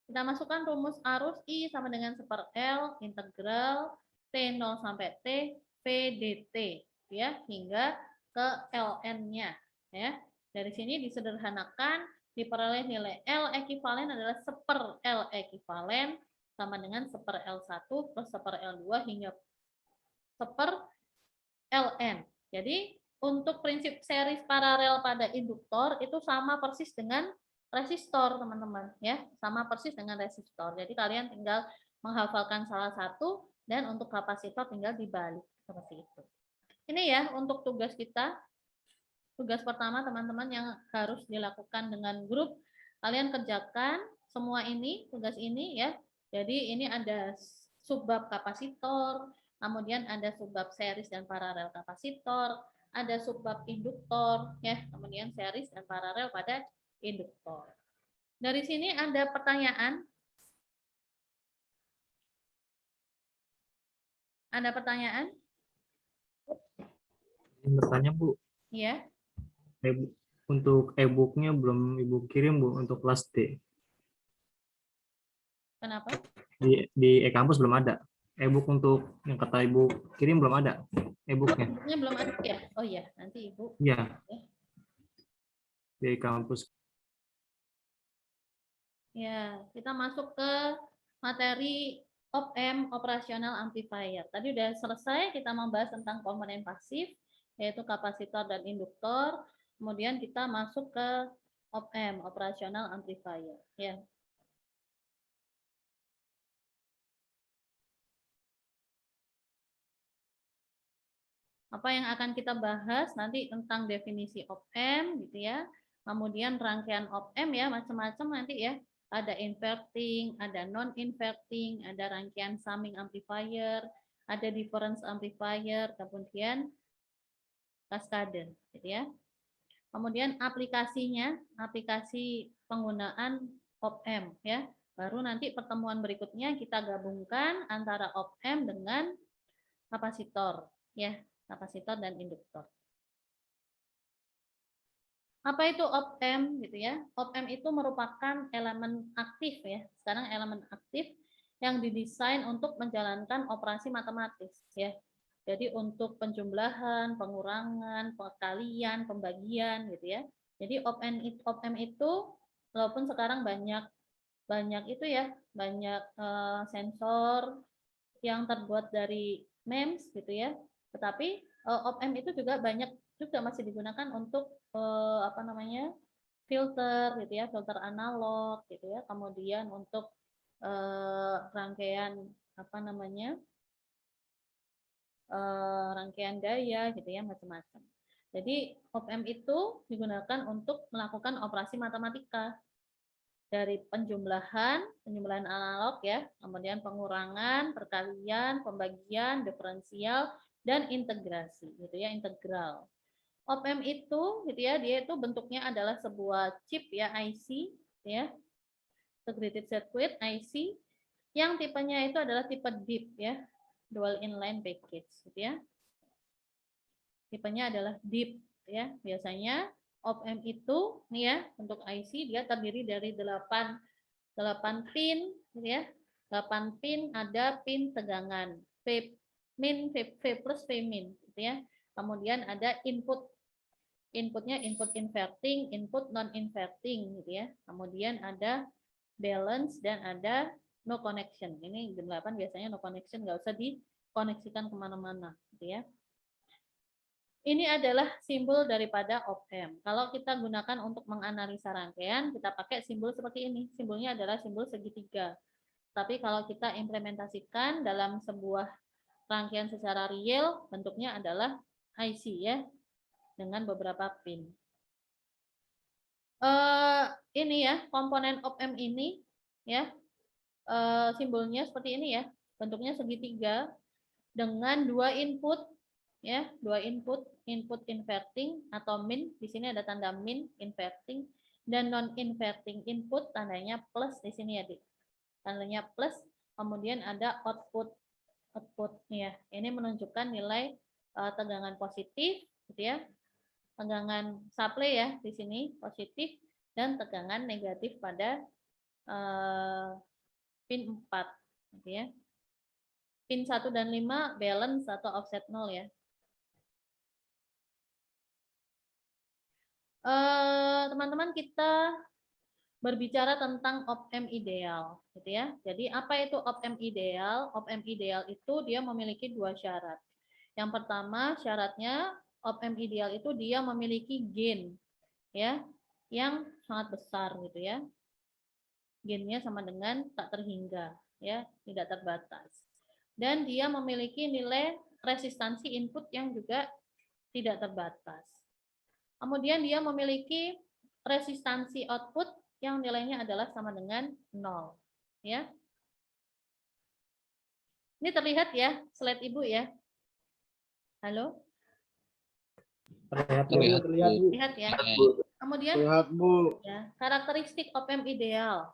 Kita masukkan rumus arus I sama dengan 1/L integral T0 sampai T V dt ya, hingga ke Ln-nya ya. Dari sini disederhanakan, diperoleh nilai L ekuivalen adalah 1/L ekuivalen sama dengan 1/L1 plus 1/L2 hingga 1/Ln. Jadi untuk prinsip series paralel pada induktor itu sama persis dengan resistor, teman-teman ya, sama persis dengan resistor. Jadi kalian tinggal menghafalkan salah satu dan untuk kapasitor tinggal dibalik. Seperti itu. Ini ya untuk tugas kita. Tugas pertama teman-teman yang harus dilakukan dengan grup. Kalian kerjakan semua ini, tugas ini ya. Jadi ini ada subbab kapasitor, kemudian ada subbab series dan paralel kapasitor, ada subbab induktor ya, kemudian series dan paralel pada induktor. Dari sini ada pertanyaan? Ada pertanyaan? Bertanya Bu, Ya. untuk e-booknya belum Ibu kirim Bu untuk kelas D. Kenapa? Di e-kampus belum ada. E-book untuk yang kata Ibu kirim belum ada e-booknya. Ini belum ada ya? Oh ya, nanti Ibu. Iya. Di kampus. Ya, kita masuk ke materi op-amp operational amplifier. Tadi udah selesai kita membahas tentang komponen pasif, yaitu kapasitor dan induktor. Kemudian kita masuk ke op-amp operational amplifier. Ya. Apa yang akan kita bahas nanti tentang definisi op-amp gitu ya. Kemudian rangkaian op-amp ya macam-macam nanti ya. Ada inverting, ada non-inverting, ada rangkaian summing amplifier, ada difference amplifier, kemudian cascade gitu ya. Kemudian aplikasinya, aplikasi penggunaan op-amp ya. Baru nanti pertemuan berikutnya kita gabungkan antara op-amp dengan kapasitor ya, kapasitor dan induktor. Apa itu op-amp gitu ya? Op-amp itu merupakan elemen aktif ya. Sekarang elemen aktif yang didesain untuk menjalankan operasi matematis ya. Jadi untuk penjumlahan, pengurangan, perkalian, pembagian gitu ya. Jadi op-amp itu walaupun sekarang banyak itu ya, banyak sensor yang terbuat dari MEMS gitu ya. Tetapi op-amp itu juga banyak juga masih digunakan untuk filter gitu ya, filter analog gitu ya. Kemudian untuk rangkaian rangkaian daya gitu ya, macam-macam. Jadi op-amp itu digunakan untuk melakukan operasi matematika dari penjumlahan analog ya, kemudian pengurangan, perkalian, pembagian, diferensial, dan integrasi gitu ya, integral. Op-amp itu gitu ya, dia itu bentuknya adalah sebuah chip ya, IC ya, integrated circuit IC yang tipenya itu adalah tipe DIP ya, dual inline package gitu ya. Tipenya adalah DIP ya. Biasanya op-amp itu nih ya, untuk IC dia terdiri dari 8 pin gitu ya. 8 pin, ada pin tegangan V min, V plus V min gitu ya. Kemudian ada inputnya input inverting, input non inverting gitu ya. Kemudian ada balance dan ada no connection. Ini 8 biasanya no connection, nggak usah dikoneksikan kemana-mana gitu ya. Ini adalah simbol daripada op-amp. Kalau kita gunakan untuk menganalisa rangkaian, kita pakai simbol seperti ini. Simbolnya adalah simbol segitiga. Tapi kalau kita implementasikan dalam sebuah rangkaian secara real, bentuknya adalah IC ya, dengan beberapa pin. Ini ya, komponen op-amp ini ya, simbolnya seperti ini ya, bentuknya segitiga dengan 2 input ya, 2 input inverting atau min, di sini ada tanda min inverting, dan non inverting input tandanya plus di sini ya, tandanya plus. Kemudian ada output ya, ini menunjukkan nilai tegangan positif gitu ya, tegangan supply ya di sini positif, dan tegangan negatif pada pin 4 gitu ya. Pin 1 dan 5 balance atau offset 0 ya. Teman-teman, kita berbicara tentang op-amp ideal gitu ya. Jadi apa itu op-amp ideal? Op-amp ideal itu dia memiliki 2 syarat. Yang pertama, syaratnya op-amp ideal itu dia memiliki gain ya, yang sangat besar gitu ya. Gainnya sama dengan tak terhingga ya, tidak terbatas. Dan dia memiliki nilai resistansi input yang juga tidak terbatas. Kemudian dia memiliki resistansi output yang nilainya adalah sama dengan 0. Ya. Ini terlihat ya, slide Ibu ya. Halo? Terlihat, Terlihat, terlihat, Bu. Lihat ya. Kemudian ya, karakteristik op-amp ideal.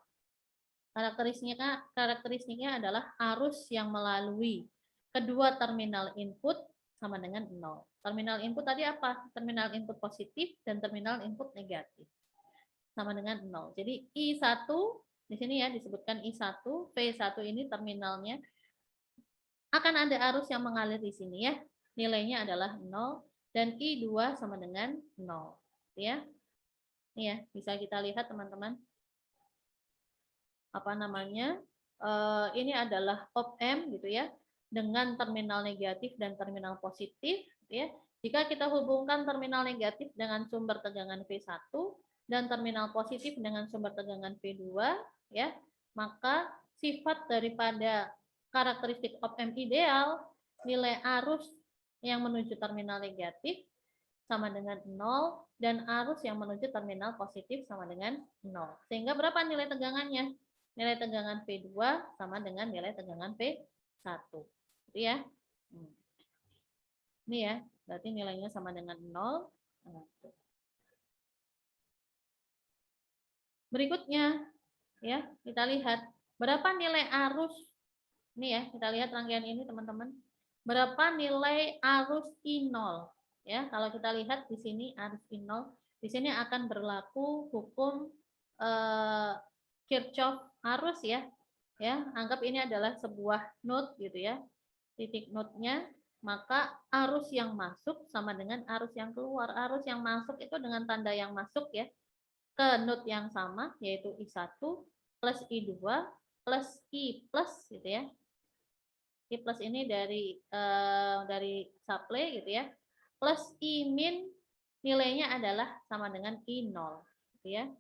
Karakteristiknya adalah arus yang melalui kedua terminal input sama dengan 0. Terminal input tadi apa? Terminal input positif dan terminal input negatif. Sama dengan 0. Jadi I1 di sini ya disebutkan I1, V1 ini terminalnya akan ada arus yang mengalir di sini ya. Nilainya adalah 0 dan I2 sama dengan 0. Ya. Ini ya, bisa kita lihat teman-teman. Apa namanya? Ini adalah op-amp gitu ya, dengan terminal negatif dan terminal positif ya. Jika kita hubungkan terminal negatif dengan sumber tegangan V1 dan terminal positif dengan sumber tegangan V2 ya, maka sifat daripada karakteristik op-amp ideal, nilai arus yang menuju terminal negatif sama dengan 0 dan arus yang menuju terminal positif sama dengan 0. Sehingga berapa nilai tegangannya? Nilai tegangan V2 sama dengan nilai tegangan V1. Gitu ya. Ini ya, berarti nilainya sama dengan 0. Berikutnya, ya, kita lihat berapa nilai arus. Ini ya, kita lihat rangkaian ini teman-teman. Berapa nilai arus I0? Ya, kalau kita lihat di sini arus I0, di sini akan berlaku hukum Kirchhoff arus ya. Ya, anggap ini adalah sebuah node gitu ya. Titik node-nya, maka arus yang masuk sama dengan arus yang keluar. Arus yang masuk itu dengan tanda yang masuk ya ke node yang sama yaitu I1 plus I2 plus I plus gitu ya. I plus ini dari supply gitu ya. Plus I min nilainya adalah sama dengan I0 gitu ya.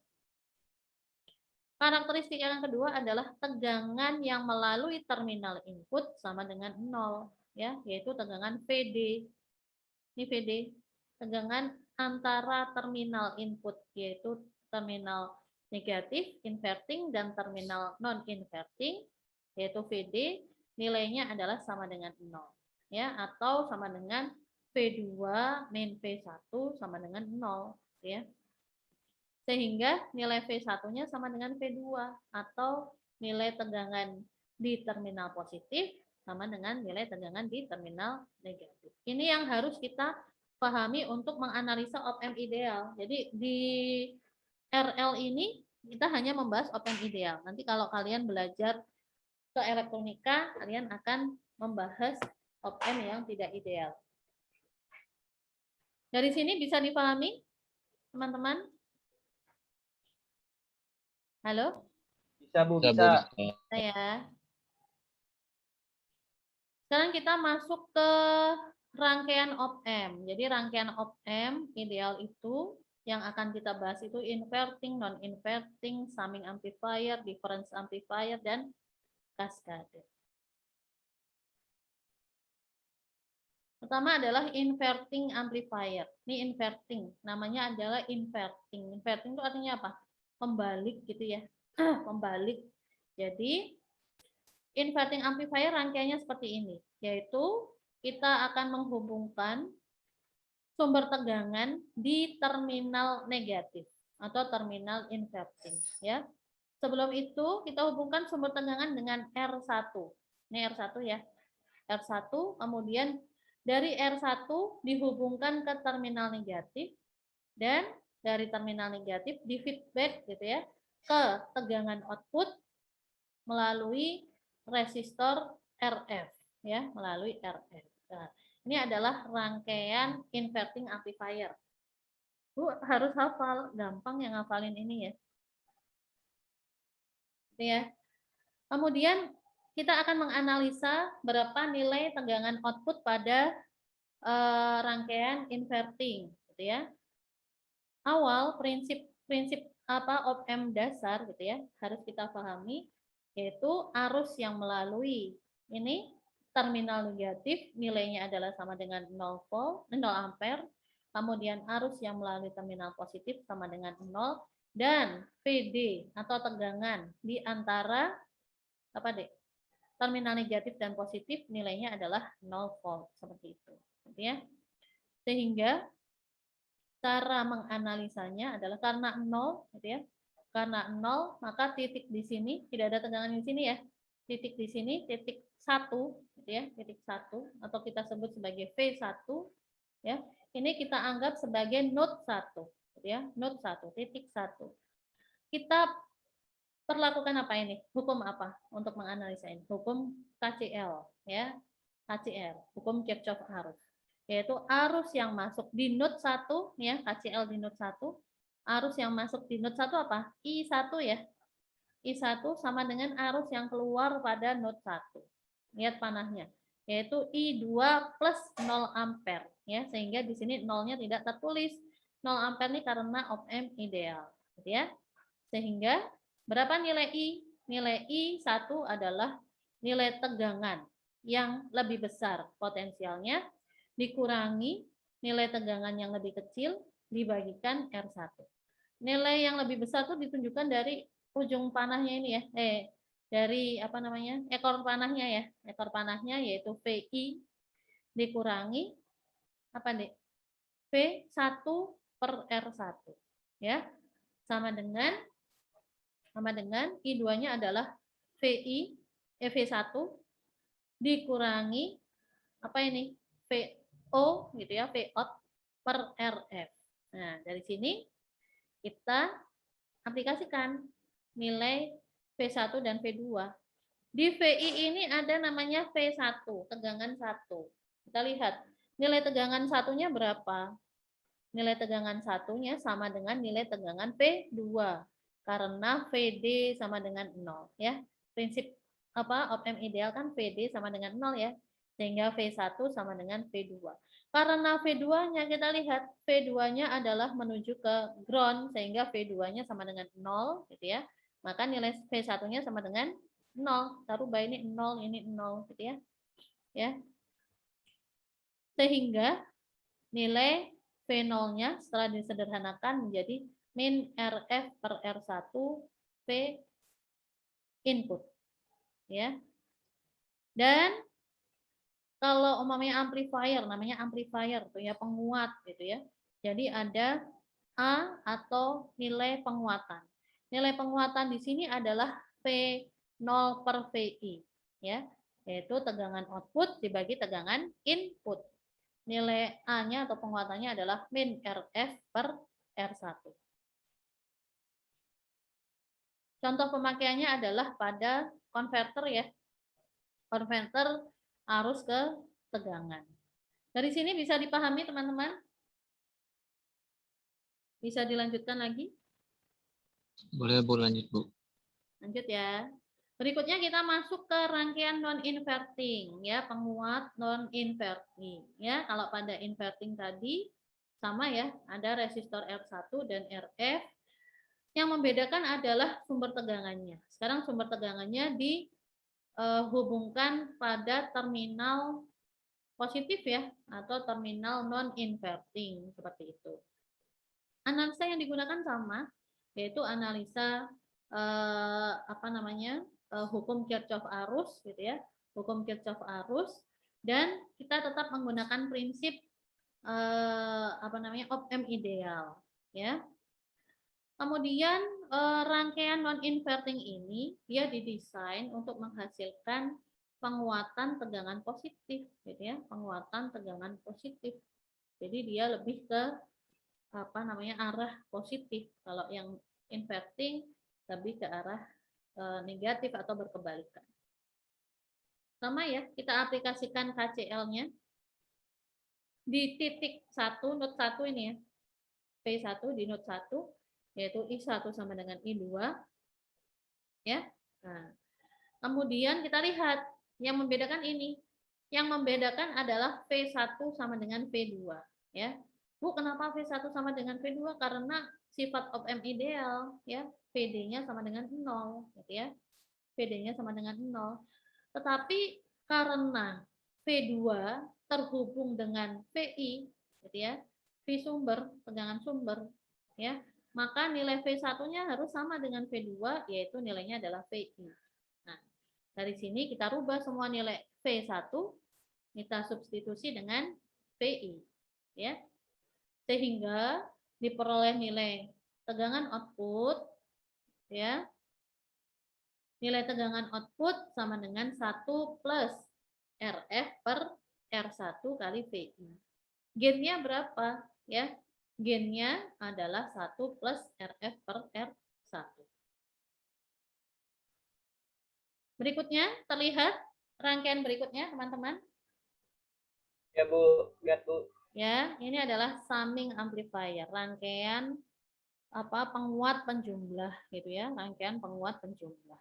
Karakteristik yang kedua adalah tegangan yang melalui terminal input sama dengan 0 ya, yaitu tegangan VD. Ini VD, tegangan antara terminal input yaitu terminal negatif inverting dan terminal non inverting yaitu VD, nilainya adalah sama dengan 0 ya, atau sama dengan V2 min V1 sama dengan 0 ya. Sehingga nilai V1-nya sama dengan V2 atau nilai tegangan di terminal positif sama dengan nilai tegangan di terminal negatif. Ini yang harus kita pahami untuk menganalisa op-amp ideal. Jadi di RL ini kita hanya membahas op-amp ideal. Nanti kalau kalian belajar ke elektronika, kalian akan membahas op-amp yang tidak ideal. Dari sini bisa dipahami, teman-teman? Halo? Bisa Bu, Bisa, Bu, bisa. bisa. Ya. Sekarang kita masuk ke rangkaian op-amp. Jadi rangkaian op-amp ideal itu yang akan kita bahas itu inverting, non-inverting, summing amplifier, difference amplifier, dan cascade. Pertama adalah inverting amplifier. Ini inverting, namanya adalah inverting. Inverting itu artinya apa? Pembalik gitu ya. Pembalik. Jadi inverting amplifier rangkaiannya seperti ini, yaitu kita akan menghubungkan sumber tegangan di terminal negatif atau terminal inverting ya. Sebelum itu kita hubungkan sumber tegangan dengan R1. Ini R1 ya. R1 kemudian dari R1 dihubungkan ke terminal negatif dan dari terminal negatif di feedback gitu ya ke tegangan output melalui resistor RF ya, melalui RF. Nah, ini adalah rangkaian inverting amplifier. Bu harus hafal, gampang yang ngafalin ini ya. Ya. Kemudian kita akan menganalisa berapa nilai tegangan output pada rangkaian inverting gitu ya. Awal prinsip op-amp dasar gitu ya harus kita pahami, yaitu arus yang melalui ini terminal negatif nilainya adalah sama dengan 0 volt, 0 ampere. Kemudian arus yang melalui terminal positif sama dengan 0 dan PD atau tegangan di antara apa Dek? Terminal negatif dan positif nilainya adalah 0 volt seperti itu, gitu ya. Sehingga cara menganalisanya adalah karena 0, gitu ya. Karena 0, maka titik di sini tidak ada tegangan di sini ya. Titik di sini titik 1, gitu ya, titik 1 atau kita sebut sebagai V1 ya. Ini kita anggap sebagai node 1, gitu ya, node 1, titik 1. Kita perlakukan apa ini? Hukum apa untuk menganalisa ini? Hukum KCL ya. KCL, hukum Kirchhoff arus. Yaitu arus yang masuk di node 1 ya, KCL di node 1. Arus yang masuk di node 1 apa? I1 ya. I1 sama dengan arus yang keluar pada node 1. Lihat panahnya. Yaitu I2 plus 0 ampere ya, sehingga di sini nolnya tidak tertulis. 0 ampere ini karena op-amp ideal, gitu ya. Sehingga berapa nilai I? Nilai I1 adalah nilai tegangan yang lebih besar potensialnya dikurangi nilai tegangan yang lebih kecil dibagikan R1. Nilai yang lebih besar itu ditunjukkan dari ujung panahnya ini ya. Dari apa namanya? Ekor panahnya ya. Ekor panahnya yaitu VI dikurangi apa nih? V1 per R1 ya. Sama dengan I2-nya adalah V1 dikurangi apa ini? VO gitu ya, VOUT per RF. Nah, dari sini kita aplikasikan nilai V1 dan V2. Di VI ini ada namanya V1, tegangan 1. Kita lihat, nilai tegangan satunya berapa? Nilai tegangan satunya sama dengan nilai tegangan V2. Karena VD sama dengan 0 ya. Prinsip apa op-amp ideal kan VD sama dengan 0 ya. Sehingga V1 sama dengan V2. Karena V2-nya kita lihat V2-nya adalah menuju ke ground sehingga V2-nya sama dengan 0 gitu ya. Maka nilai V1-nya sama dengan 0. Taruh rubah ini 0, ini 0 gitu ya. Ya. Sehingga nilai V0-nya setelah disederhanakan menjadi min RF per R1 V input. Ya. Dan kalau umpamanya amplifier, namanya amplifier tuh ya, penguat gitu ya. Jadi ada A atau nilai penguatan. Nilai penguatan di sini adalah V0 per VI ya, yaitu tegangan output dibagi tegangan input. Nilai A-nya atau penguatannya adalah min RF per R1. Contoh pemakaiannya adalah pada konverter ya. Konverter arus ke tegangan. Dari sini bisa dipahami teman-teman? Bisa dilanjutkan lagi? Boleh Bu, lanjut Bu. Lanjut ya. Berikutnya kita masuk ke rangkaian non-inverting ya, penguat non-inverting ya. Kalau pada inverting tadi sama ya, ada resistor R1 dan RF. Yang membedakan adalah sumber tegangannya. Sekarang sumber tegangannya dihubungkan pada terminal positif ya, atau terminal non-inverting seperti itu. Analisa yang digunakan sama, yaitu analisa hukum Kirchhoff arus gitu ya, hukum Kirchhoff arus, dan kita tetap menggunakan prinsip op-amp ideal ya. Kemudian rangkaian non-inverting ini dia didesain untuk menghasilkan penguatan tegangan positif gitu ya, penguatan tegangan positif. Jadi dia lebih ke arah positif. Kalau yang inverting lebih ke arah negatif atau berkebalikan. Sama ya, kita aplikasikan KCL-nya di titik 1, node 1 ini ya. P1 di node 1 yaitu I1 sama dengan I2 ya. Nah, kemudian kita lihat yang membedakan ini. Yang membedakan adalah V1 sama dengan V2 ya. Bu, kenapa V1 sama dengan V2? Karena sifat op-amp ideal ya, PD-nya sama dengan 0 gitu ya. PD-nya sama dengan 0. Tetapi karena V2 terhubung dengan VI, gitu ya, V sumber, tegangan sumber, ya, maka nilai V1-nya harus sama dengan V2, yaitu nilainya adalah VI. Nah, dari sini kita rubah semua nilai V1, kita substitusi dengan VI, ya, sehingga diperoleh nilai tegangan output, ya, nilai tegangan output sama dengan 1 plus RF per R1 kali VI. Gainnya berapa? Ya, gainnya adalah 1 plus RF per R1. Berikutnya, terlihat rangkaian berikutnya, teman-teman. Ya, Bu. Lihat, Bu. Ya, ini adalah summing amplifier, rangkaian penguat penjumlah gitu ya, rangkaian penguat penjumlah.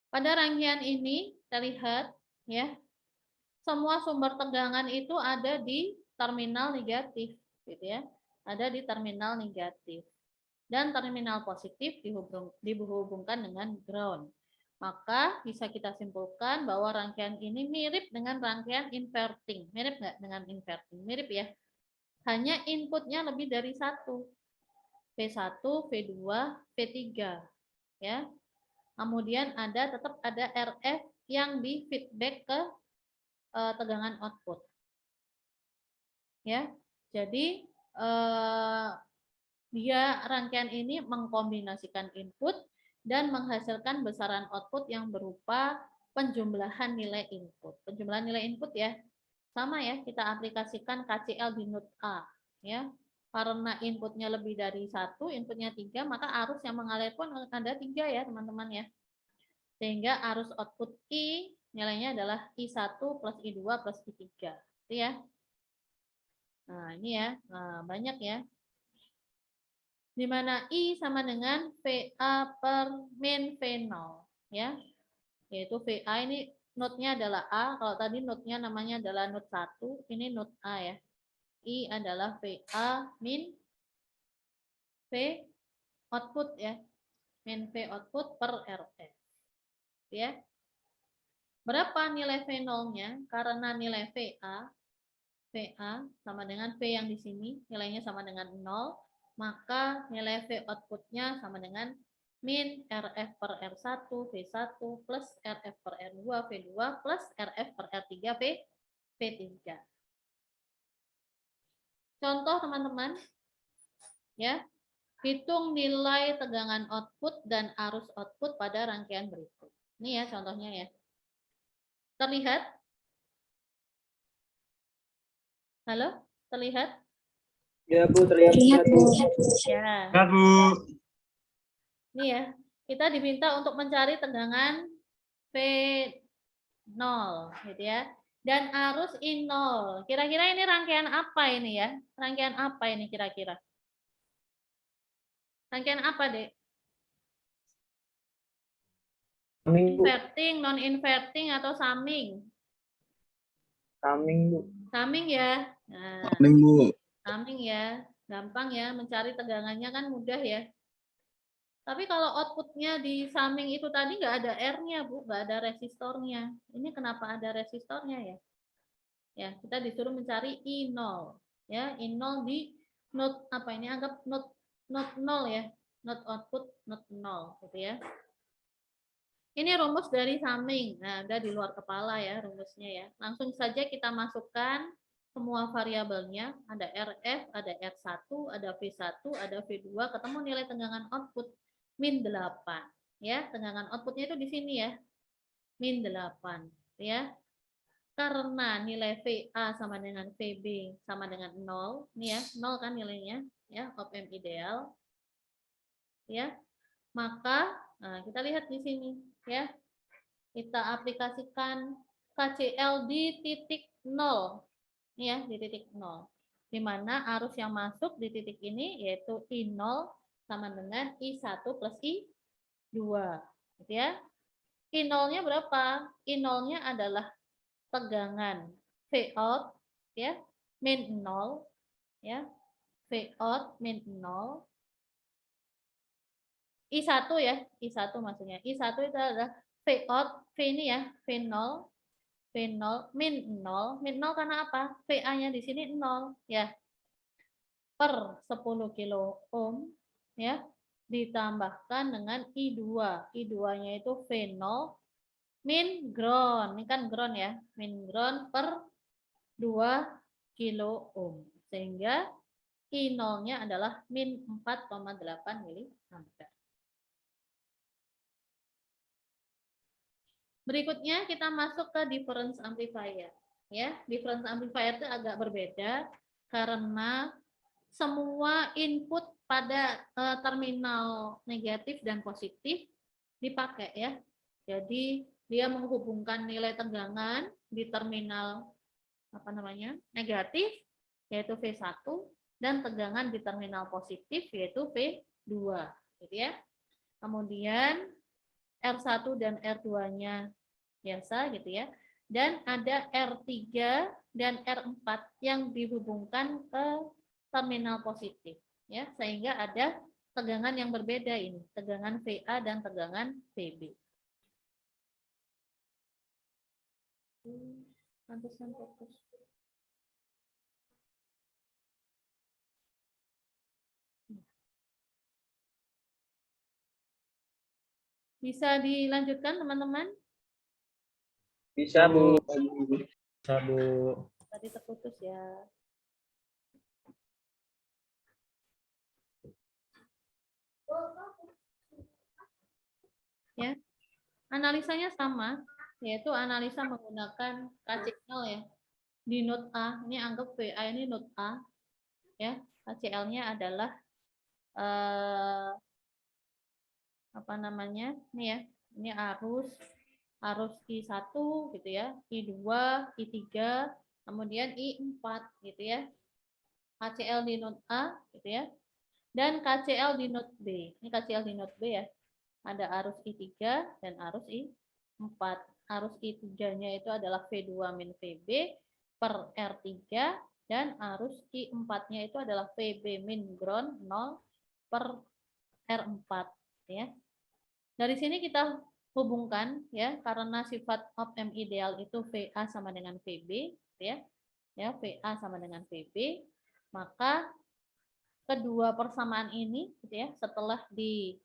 Pada rangkaian ini terlihat ya, semua sumber tegangan itu ada di terminal negatif gitu ya. Ada di terminal negatif. Dan terminal positif dihubungkan dengan ground. Maka bisa kita simpulkan bahwa rangkaian ini mirip dengan rangkaian inverting. Mirip nggak dengan inverting? Mirip ya. Hanya inputnya lebih dari satu. V1, V2, V3 ya. Kemudian tetap ada RF yang di feedback ke tegangan output. Ya. Jadi dia rangkaian ini mengkombinasikan input dan menghasilkan besaran output yang berupa penjumlahan nilai input. Penjumlahan nilai input ya. Sama ya, kita aplikasikan KCL di node A ya. Karena inputnya lebih dari 1, inputnya 3, maka arus yang mengalir pun ada 3 ya teman-teman ya. Sehingga arus output I nilainya adalah I1 plus I2 plus I3. Itu ya. Nah ini ya, banyak ya. Di mana I sama dengan VA per min V0 ya. Yaitu VA ini node-nya adalah A, kalau tadi node-nya namanya adalah node 1, ini node A ya. I adalah VA min V output ya. Min V output per RF. Ya. Berapa nilai V0-nya? Karena nilai VA sama dengan V yang di sini, nilainya sama dengan 0, maka nilai V output-nya sama dengan min RF per R1 V1 plus RF per R2 V2 plus RF per R3 V3. Contoh teman-teman, ya, hitung nilai tegangan output dan arus output pada rangkaian berikut. Ini ya contohnya ya. Terlihat? Halo, terlihat? Ya, Bu, terlihat. Bu. Ya. Lihat, Bu. Ini ya, kita diminta untuk mencari tegangan V0, gitu ya. Dan arus I0. Kira-kira ini rangkaian apa ini ya? Rangkaian apa ini kira-kira? Rangkaian apa, Dek? Inverting, non-inverting, atau summing? Summing, Bu. Summing ya. Nah, Summing, Bu. summing ya. Gampang ya, mencari tegangannya kan mudah ya. Tapi kalau outputnya di summing itu tadi nggak ada R-nya, Bu, nggak ada resistornya. Ini kenapa ada resistornya ya? Ya, kita disuruh mencari I0. Ya, I0 di node apa ini? Anggap node 0 ya. Node output node 0 gitu ya. Ini rumus dari summing. Nah, udah di luar kepala ya rumusnya ya. Langsung saja kita masukkan semua variabelnya. Ada RF, ada R1, ada V1, ada V2, ketemu nilai tegangan output min 8 ya. Tegangan outputnya itu di sini ya. Min 8 ya. Karena nilai VA sama dengan VB sama dengan 0, nih ya, 0 kan nilainya ya, op-amp ideal. Ya. Maka kita lihat di sini ya. Kita aplikasikan KCL di titik 0. Ya, di titik 0. Di mana arus yang masuk di titik ini yaitu I0 sama dengan I1 plus I2. Gitu ya. I0-nya berapa? I0-nya adalah tegangan V out ya, min 0 ya. V out min 0. I1 ya, I1 maksudnya. I1 itu adalah V out, V ini ya, V0 V0 min 0 karena apa? VA-nya di sini 0 ya. Per 10 kilo ohm ya ditambahkan dengan I2. I2-nya itu V0 min ground. Ini kan ground ya. Min ground per 2 kilo ohm. Sehingga I0-nya adalah min 4,8 miliampere. Berikutnya kita masuk ke difference amplifier. Ya, difference amplifier itu agak berbeda karena semua input pada terminal negatif dan positif dipakai ya. Jadi dia menghubungkan nilai tegangan di terminal negatif yaitu V1 dan tegangan di terminal positif yaitu V2 gitu ya. Kemudian R1 dan R2-nya biasa gitu ya. Dan ada R3 dan R4 yang dihubungkan ke terminal positif ya, sehingga ada tegangan yang berbeda ini, tegangan VA dan tegangan VB. Pantesan fokus. Bisa dilanjutkan teman-teman? Bisa, Bu. Bisa, Bu. Tadi terputus ya. Ya, analisanya sama, yaitu analisa menggunakan KCL ya. Di node A, ini anggap VA ini node A, ya. KCL-nya adalah ini ya. Ini arus I1 gitu ya, I2, I3, kemudian I4 gitu ya. KCL di node A gitu ya. Dan KCL di node B. Ini KCL di node B ya. Ada arus I3 dan arus I4. Arus I3-nya itu adalah V2 min VB per R3 dan arus I4-nya itu adalah VB min ground 0 per R4 ya. Dari sini kita hubungkan ya, karena sifat op M ideal itu VA sama dengan VB ya. Ya, VA sama dengan VB, maka kedua persamaan ini gitu ya, setelah di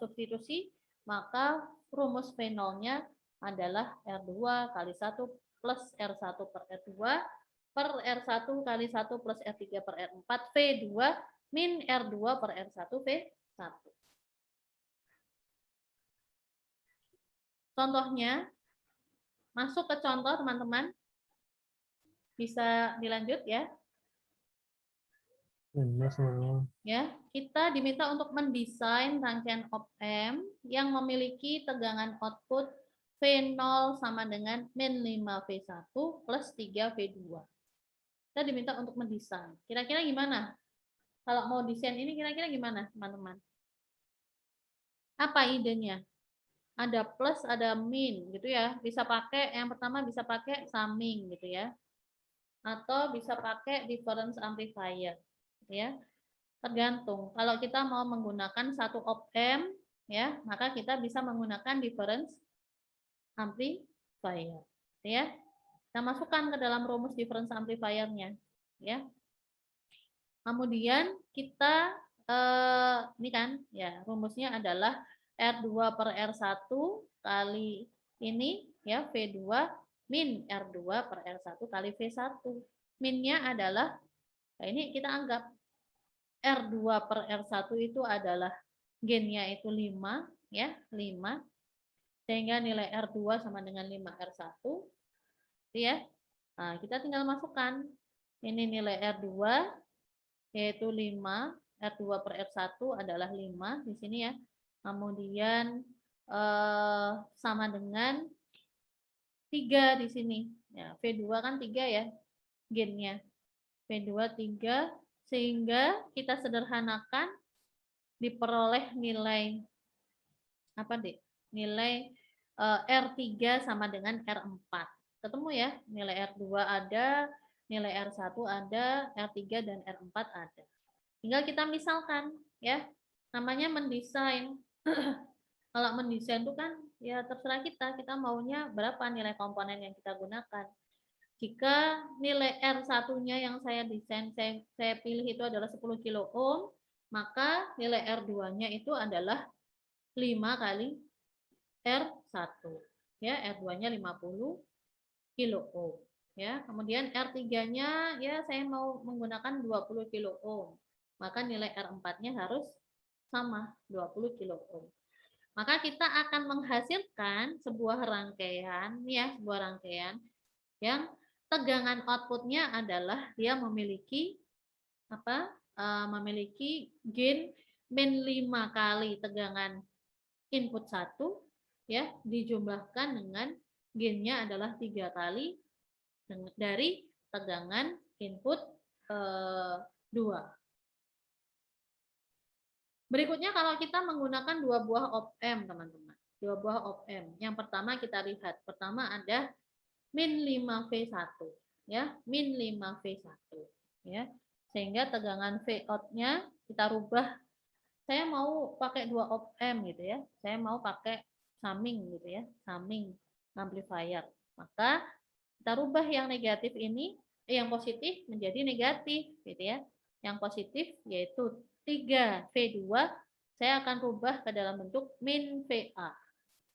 substitusi, maka rumus V0-nya adalah R2 kali 1 plus R1 per R2 per R1 kali 1 plus R3 per R4 V2 min R2 per R1 V1. Contohnya, masuk ke contoh teman-teman. Bisa dilanjut ya. Ya, kita diminta untuk mendesain rangkaian op-amp yang memiliki tegangan output V0 sama dengan min 5 V1 plus 3 V2. Kita diminta untuk mendesain. Kira-kira gimana? Kalau mau desain ini kira-kira gimana, teman-teman? Apa idenya? Ada plus, ada min gitu ya. Bisa pakai yang pertama bisa pakai summing gitu ya. Atau bisa pakai difference amplifier ya. Tergantung. Kalau kita mau menggunakan satu op-amp ya, maka kita bisa menggunakan difference amplifier ya. Kita masukkan ke dalam rumus difference amplifier-nya ya. Kemudian kita ini kan ya, rumusnya adalah R2 per R1 kali ini ya V2 min R2 per R1 kali V1. Minnya adalah, nah ini kita anggap R2 per R1 itu adalah gennya itu 5 ya, 5. Sehingga nilai R2 sama dengan 5R1 ya. Nah, kita tinggal masukkan ini nilai R2 yaitu 5, R2 per R1 adalah 5 di sini ya. Kemudian sama dengan 3 di sini. Ya, V2 kan 3 ya gennya. V2 3 sehingga kita sederhanakan diperoleh nilai apa deh? Nilai R3 sama dengan R4. Ketemu ya, nilai R2 ada, nilai R1 ada, R3 dan R4 ada. Tinggal kita misalkan ya, namanya mendesain. Kalau mendesain itu kan Ya terserah kita maunya berapa nilai komponen yang kita gunakan. Jika nilai R1-nya yang saya desain, saya pilih itu adalah 10 kilo ohm, maka nilai R2-nya itu adalah 5 kali R1. Ya, R2-nya 50 kilo ohm. Ya, kemudian R3-nya ya saya mau menggunakan 20 kilo ohm. Maka nilai R4-nya harus sama 20 kilo ohm. Maka kita akan menghasilkan sebuah rangkaian ya, sebuah rangkaian yang tegangan outputnya adalah dia memiliki apa? Memiliki gain min 5 kali tegangan input 1 ya, dijumlahkan dengan gainnya adalah 3 kali dari tegangan input 2. Berikutnya kalau kita menggunakan 2 buah op-amp, teman-teman. 2 buah op-amp. Yang pertama kita lihat, pertama ada min 5V1 ya, min 5V1 ya. Sehingga tegangan V out-nya kita rubah. Saya mau pakai 2 op-amp gitu ya. Saya mau pakai summing gitu ya, summing amplifier. Maka kita rubah yang negatif ini, yang positif menjadi negatif gitu ya. Yang positif yaitu 3V2 saya akan rubah ke dalam bentuk min VA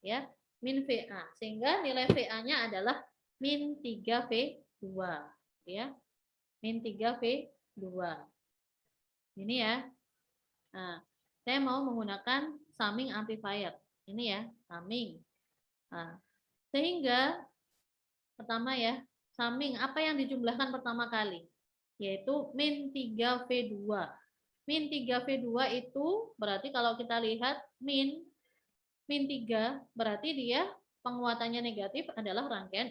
ya, min VA, sehingga nilai VA-nya adalah min 3V2 ya, min 3V2 ini ya. Nah, saya mau menggunakan summing amplifier ini ya, summing. Nah, sehingga pertama ya, summing apa yang dijumlahkan pertama kali yaitu min 3V2. Min 3V2 itu berarti kalau kita lihat min 3 berarti dia penguatannya negatif adalah rangkaian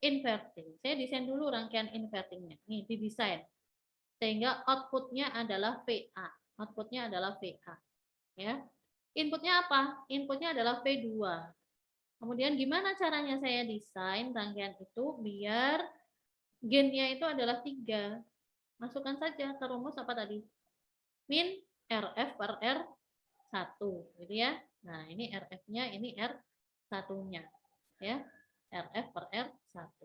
inverting. Saya desain dulu rangkaian invertingnya. Nih, didesain. Sehingga outputnya adalah VA. Outputnya adalah VA. Ya. Inputnya apa? Inputnya adalah V2. Kemudian gimana caranya saya desain rangkaian itu biar gainnya itu adalah 3. Masukkan saja ke rumus apa tadi? Min RF per R1. Gitu ya. Nah, ini RF-nya, ini R1-nya. Ya. RF per R1.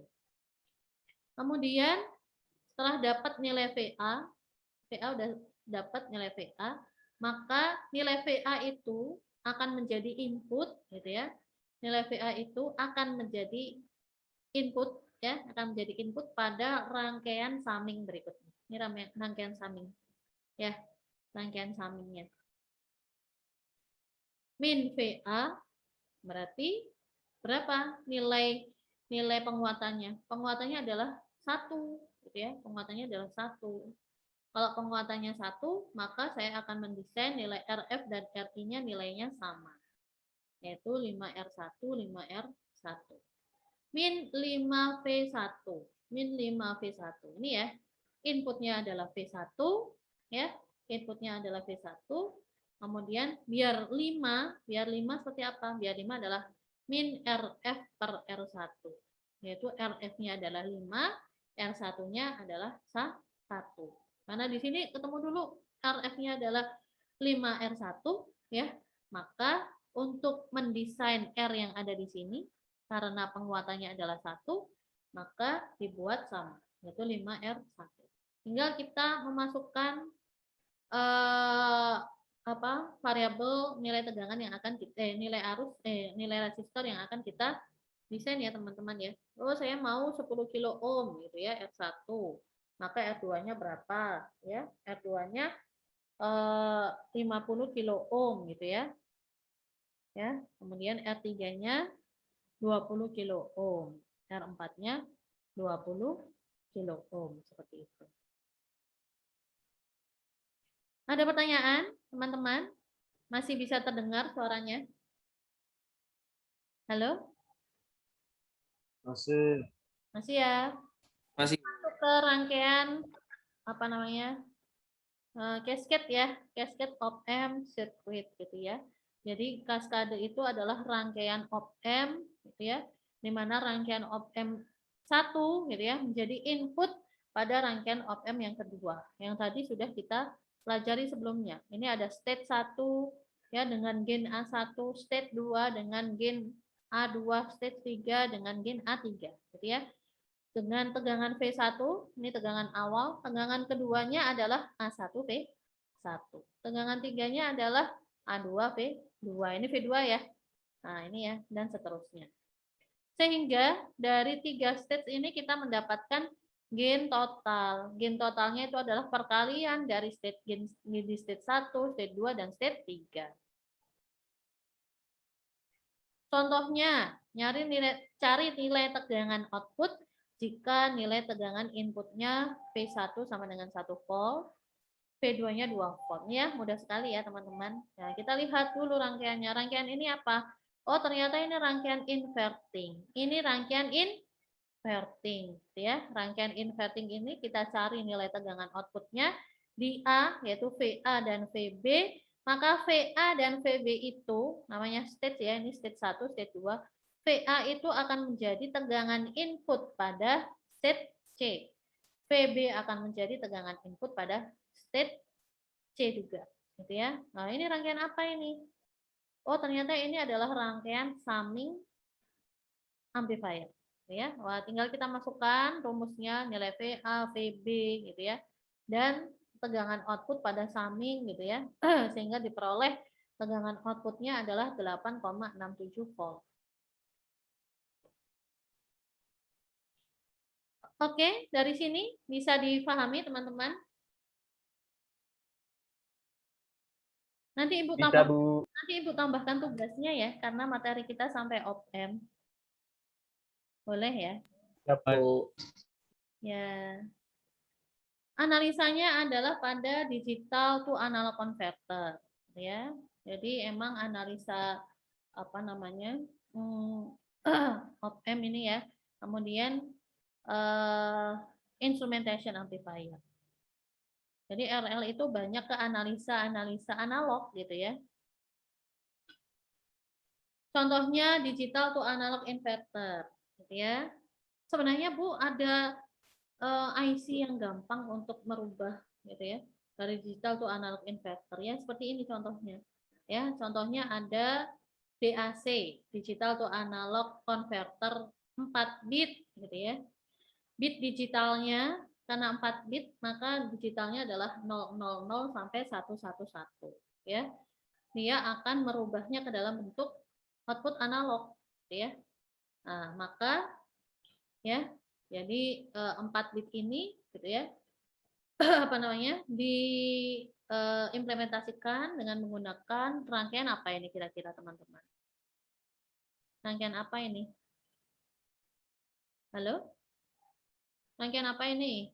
Kemudian setelah dapat nilai VA udah dapat nilai VA, maka nilai VA itu akan menjadi input gitu ya. Nilai VA itu akan menjadi input ya, akan menjadi input pada rangkaian summing berikutnya. Ini rangkaian summing. Ya, rangkaian summingnya. Min VA berarti berapa nilai penguatannya? Penguatannya adalah 1 gitu ya. Penguatannya adalah 1. Kalau penguatannya 1, maka saya akan mendesain nilai RF dan RI-nya nilainya sama. Yaitu 5R1, 5R1. Min 5V1. Min 5V1. Ini ya. Inputnya adalah V1 ya. Inputnya adalah V1. Kemudian biar 5 seperti apa? Biar 5 adalah min RF per R1. Yaitu RF-nya adalah 5, R1-nya adalah 1. Karena di sini ketemu dulu RF-nya adalah 5R1 ya. Maka untuk mendesain R yang ada di sini karena penguatannya adalah 1, maka dibuat sama, yaitu 5R1. Tinggal kita memasukkan variabel nilai tegangan yang akan kita nilai resistor yang akan kita desain ya teman-teman ya. Oh, saya mau 10 kilo ohm gitu ya, R1. Maka R2-nya berapa ya? R2-nya 50 kilo ohm gitu ya. Ya, kemudian R3-nya 20 kilo ohm. R4-nya 20 kilo ohm seperti itu. Ada pertanyaan, teman-teman? Masih bisa terdengar suaranya? Halo? Masih. Masih ya? Masih. Masuk ke rangkaian apa namanya? Cascade ya, cascade op-amp circuit gitu ya. Jadi kaskade itu adalah rangkaian op-amp gitu ya, di mana rangkaian op-amp 1 gitu ya menjadi input pada rangkaian op-amp yang kedua. Yang tadi sudah kita pelajari sebelumnya. Ini ada state 1, ya, dengan gain A1 state 2, dengan gain A2 state 3, dengan gain A3, gitu ya. Dengan tegangan V1, ini tegangan awal, tegangan keduanya adalah A1 V1. Tegangan tiganya adalah A2 V2. Ini V2 ya. Nah, ini ya, dan seterusnya. Sehingga dari 3 stage ini kita mendapatkan gain total. Gain totalnya itu adalah perkalian dari state gain di state 1, state 2, dan state 3. Contohnya, cari nilai tegangan output jika nilai tegangan inputnya V1 sama dengan 1 volt, V2-nya 2 volt. Ya, mudah sekali ya teman-teman. Nah, kita lihat dulu rangkaiannya. Rangkaian ini apa? Oh, ternyata ini rangkaian inverting. Ini rangkaian inverting, ya. Rangkaian inverting ini kita cari nilai tegangan outputnya di A, yaitu VA dan VB. Maka VA dan VB itu namanya state ya, ini state 1, state 2. VA itu akan menjadi tegangan input pada state C. VB akan menjadi tegangan input pada state C juga, gitu ya. Nah, ini rangkaian apa ini? Oh, ternyata ini adalah rangkaian summing amplifier, gitu ya. Wah, tinggal kita masukkan rumusnya, nilai VA, VB, gitu ya. Dan tegangan output pada summing, gitu ya. Sehingga diperoleh tegangan outputnya adalah 8,67 volt. Oke, dari sini bisa dipahami teman-teman. Nanti Ibu tambahkan tugasnya ya, karena materi kita sampai op-amp. Boleh ya? Bu. Ya. Analisanya adalah pada digital to analog converter, ya. Jadi emang analisa apa namanya? Op-amp ini ya. Kemudian instrumentation amplifier. Jadi RL itu banyak ke analisa analog gitu ya. Contohnya digital to analog inverter, gitu ya. Sebenarnya Bu ada IC yang gampang untuk merubah gitu ya dari digital to analog inverter ya, seperti ini contohnya. Ya, contohnya ada DAC, digital to analog converter 4 bit gitu ya. Bit digitalnya karena 4 bit maka digitalnya adalah 000 sampai 111 ya. Dia akan merubahnya ke dalam bentuk output analog gitu ya. Nah, maka ya jadi 4 bit ini gitu ya apa namanya diimplementasikan dengan menggunakan rangkaian apa ini kira-kira teman-teman? Rangkaian apa ini? Halo? Rangkaian apa ini?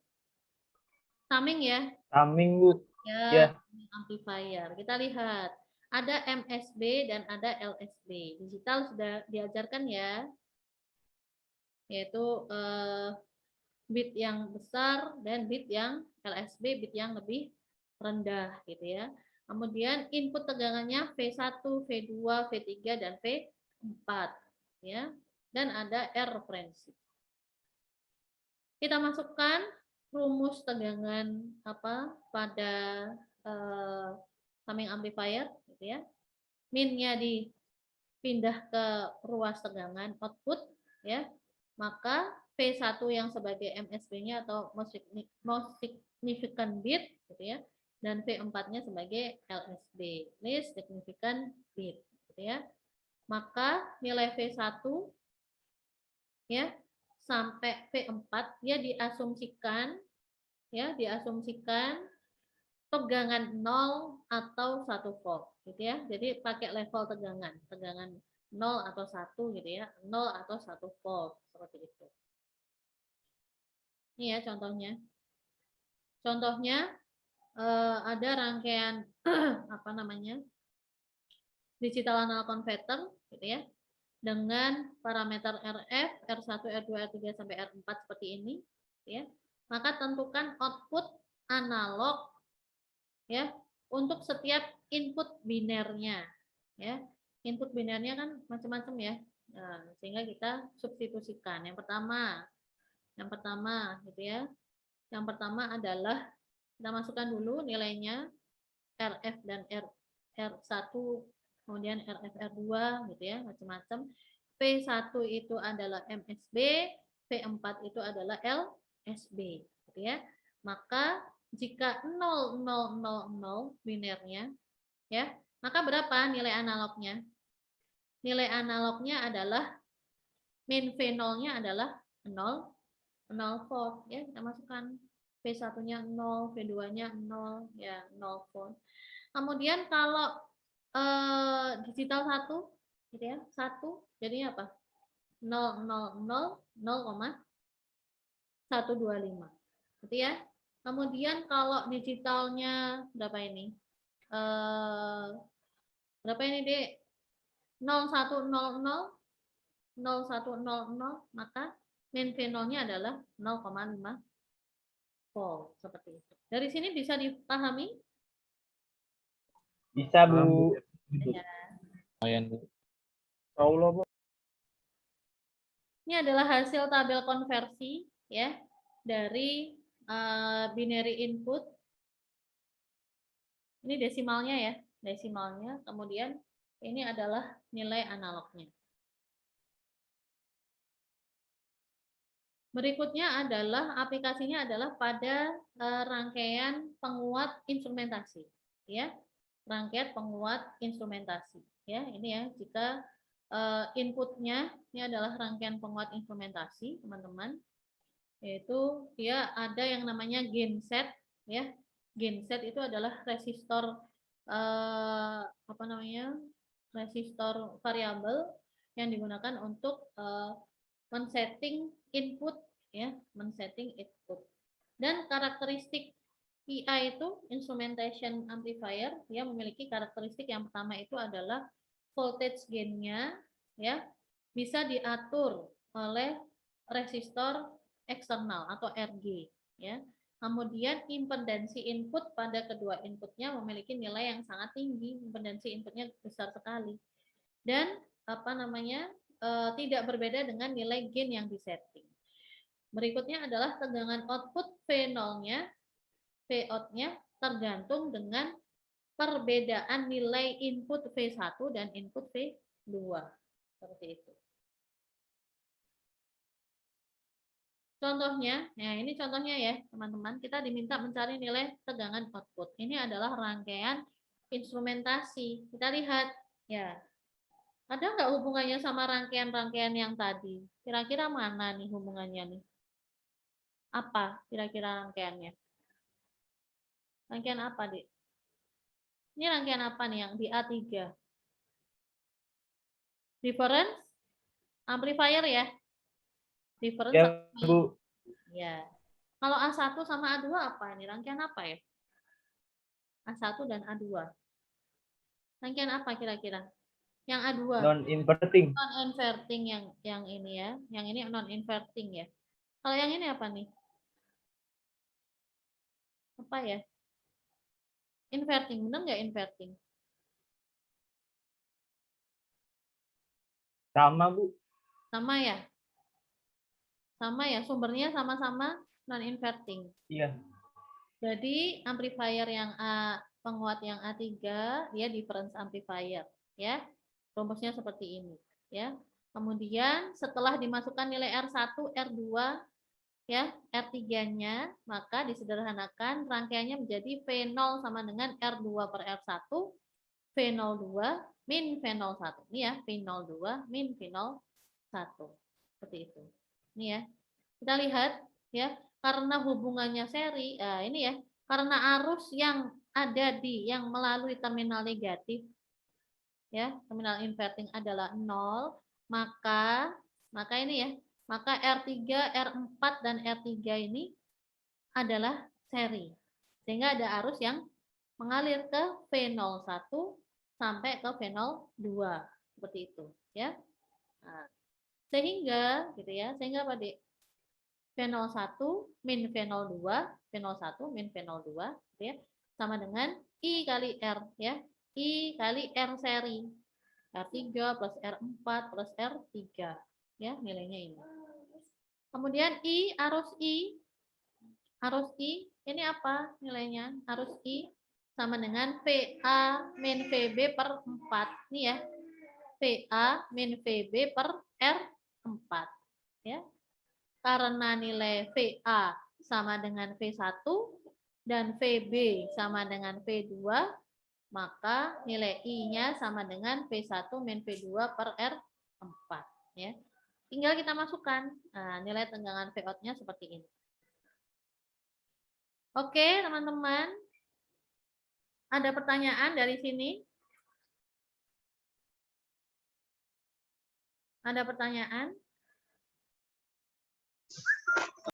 Summing ya? Summing, Bu. Ya, amplifier. Kita lihat. Ada MSB dan ada LSB. Digital sudah diajarkan ya. Yaitu bit yang besar dan bit yang LSB, bit yang lebih rendah gitu ya. Kemudian input tegangannya V1, V2, V3 dan V4 ya. Dan ada R referensi. Kita masukkan rumus tegangan apa pada summing amplifier gitu ya. Min-nya dipindah ke ruas tegangan output ya. Maka V1 yang sebagai MSB-nya atau most significant bit gitu ya. Dan V4-nya sebagai LSB, least significant bit gitu ya. Maka nilai V1 ya sampai V4 dia diasumsikan tegangan 0 atau 1 volt gitu ya. Jadi pakai level tegangan 0 atau 1 gitu ya. 0 atau 1 volt seperti itu. Ini ya contohnya. Contohnya ada rangkaian apa namanya? Digital analog converter gitu ya. Dengan parameter RF, R1, R2, R3 sampai R4 seperti ini, ya. Maka tentukan output analog ya untuk setiap input binernya, ya. Input binernya kan macam-macam ya. Nah, sehingga kita substitusikan. Yang pertama gitu ya. Yang pertama adalah kita masukkan dulu nilainya RF dan RF1, kemudian RFR2 gitu ya, macam-macam. P1 itu adalah MSB, P4 itu adalah LSB gitu ya. Maka jika 0, 0, 0, 0 binernya ya, maka berapa nilai analognya? Nilai analognya adalah min V0-nya adalah 0, 0 volt ya, kita masukkan V1-nya 0, V2-nya 0 ya, 0 volt. Kemudian kalau digital 1 gitu ya, 1 jadinya apa? 0, 0, 0, 0,125 gitu ya. Kemudian kalau digitalnya berapa ini? Berapa ini, Dek? 0100 0100, maka min V0-nya adalah 0,5 volt seperti itu. Dari sini bisa dipahami? Bisa, Bu. Ya. Lumayan, Bu. Allah, Bu. Ini adalah hasil tabel konversi ya dari binary input. Ini desimalnya ya, desimalnya. Kemudian ini adalah nilai analognya. Berikutnya adalah aplikasinya adalah pada rangkaian penguat instrumentasi, ya, rangkaian penguat instrumentasi, ya. Ini ya, jika inputnya ini adalah rangkaian penguat instrumentasi, teman-teman, yaitu dia ada yang namanya genset, ya. Genset itu adalah resistor apa namanya, resistor variabel yang digunakan untuk men-setting input ya, men-setting input. Dan karakteristik PI itu instrumentation amplifier, dia memiliki karakteristik yang pertama itu adalah voltage gain-nya ya bisa diatur oleh resistor eksternal atau RG ya. Kemudian impedansi input pada kedua inputnya memiliki nilai yang sangat tinggi, impedansi inputnya besar sekali. Dan apa namanya? Tidak berbeda dengan nilai gain yang disetting. Berikutnya adalah tegangan output V0-nya, Vout-nya tergantung dengan perbedaan nilai input V1 dan input V2. Seperti itu. Contohnya, nah ini contohnya ya teman-teman, kita diminta mencari nilai tegangan output. Ini adalah rangkaian instrumentasi. Kita lihat ya. Ada nggak hubungannya sama rangkaian-rangkaian yang tadi? Kira-kira mana nih hubungannya nih? Apa kira-kira rangkaiannya? Rangkaian apa, Dik? Ini rangkaian apa nih yang di A3? Difference amplifier ya? Difference Ya, Bu. ya. Kalau A1 sama A2 apa ini? Rangkaian apa ya? A1 dan A2. Rangkaian apa kira-kira? Yang A2. Non-inverting. Non-inverting yang ini ya. Yang ini non-inverting ya. Kalau yang ini apa nih? Apa ya? Inverting, benar nggak inverting? Sama, Bu. Sama ya? Sama ya, sumbernya sama-sama non-inverting. Iya. Jadi amplifier yang A, penguat yang A3, dia difference amplifier ya. Rumusnya seperti ini ya. Kemudian setelah dimasukkan nilai R1, R2 ya, R3-nya, maka disederhanakan rangkaiannya menjadi V0 sama dengan R2 per R1, V02 min V01. Ini ya, V02 min V01. Seperti itu. Ini ya. Kita lihat ya, karena hubungannya seri, ini ya, karena arus yang ada yang melalui terminal negatif ya, terminal inverting adalah 0, maka ini ya, maka R3, R4 dan R3 ini adalah seri. Sehingga ada arus yang mengalir ke V01 sampai ke V02 seperti itu ya. Nah, sehingga gitu ya, sehingga apa, Dik? V01 min V02, V01 min V02 gitu ya, sama dengan I kali R ya. I kali R seri. R3 plus R4 plus R3 ya, nilainya ini. Kemudian arus I ini apa nilainya? Arus I sama dengan VA min VB per 4. Nih ya. VA min VB per R4. Ya. Karena nilai VA sama dengan V1 dan VB sama dengan V2, maka nilai I-nya sama dengan V1 min V2 per R4. Ya. Tinggal kita masukkan. Nah, nilai tenggangan V-out-nya seperti ini. Oke, teman-teman. Ada pertanyaan dari sini? Ada pertanyaan?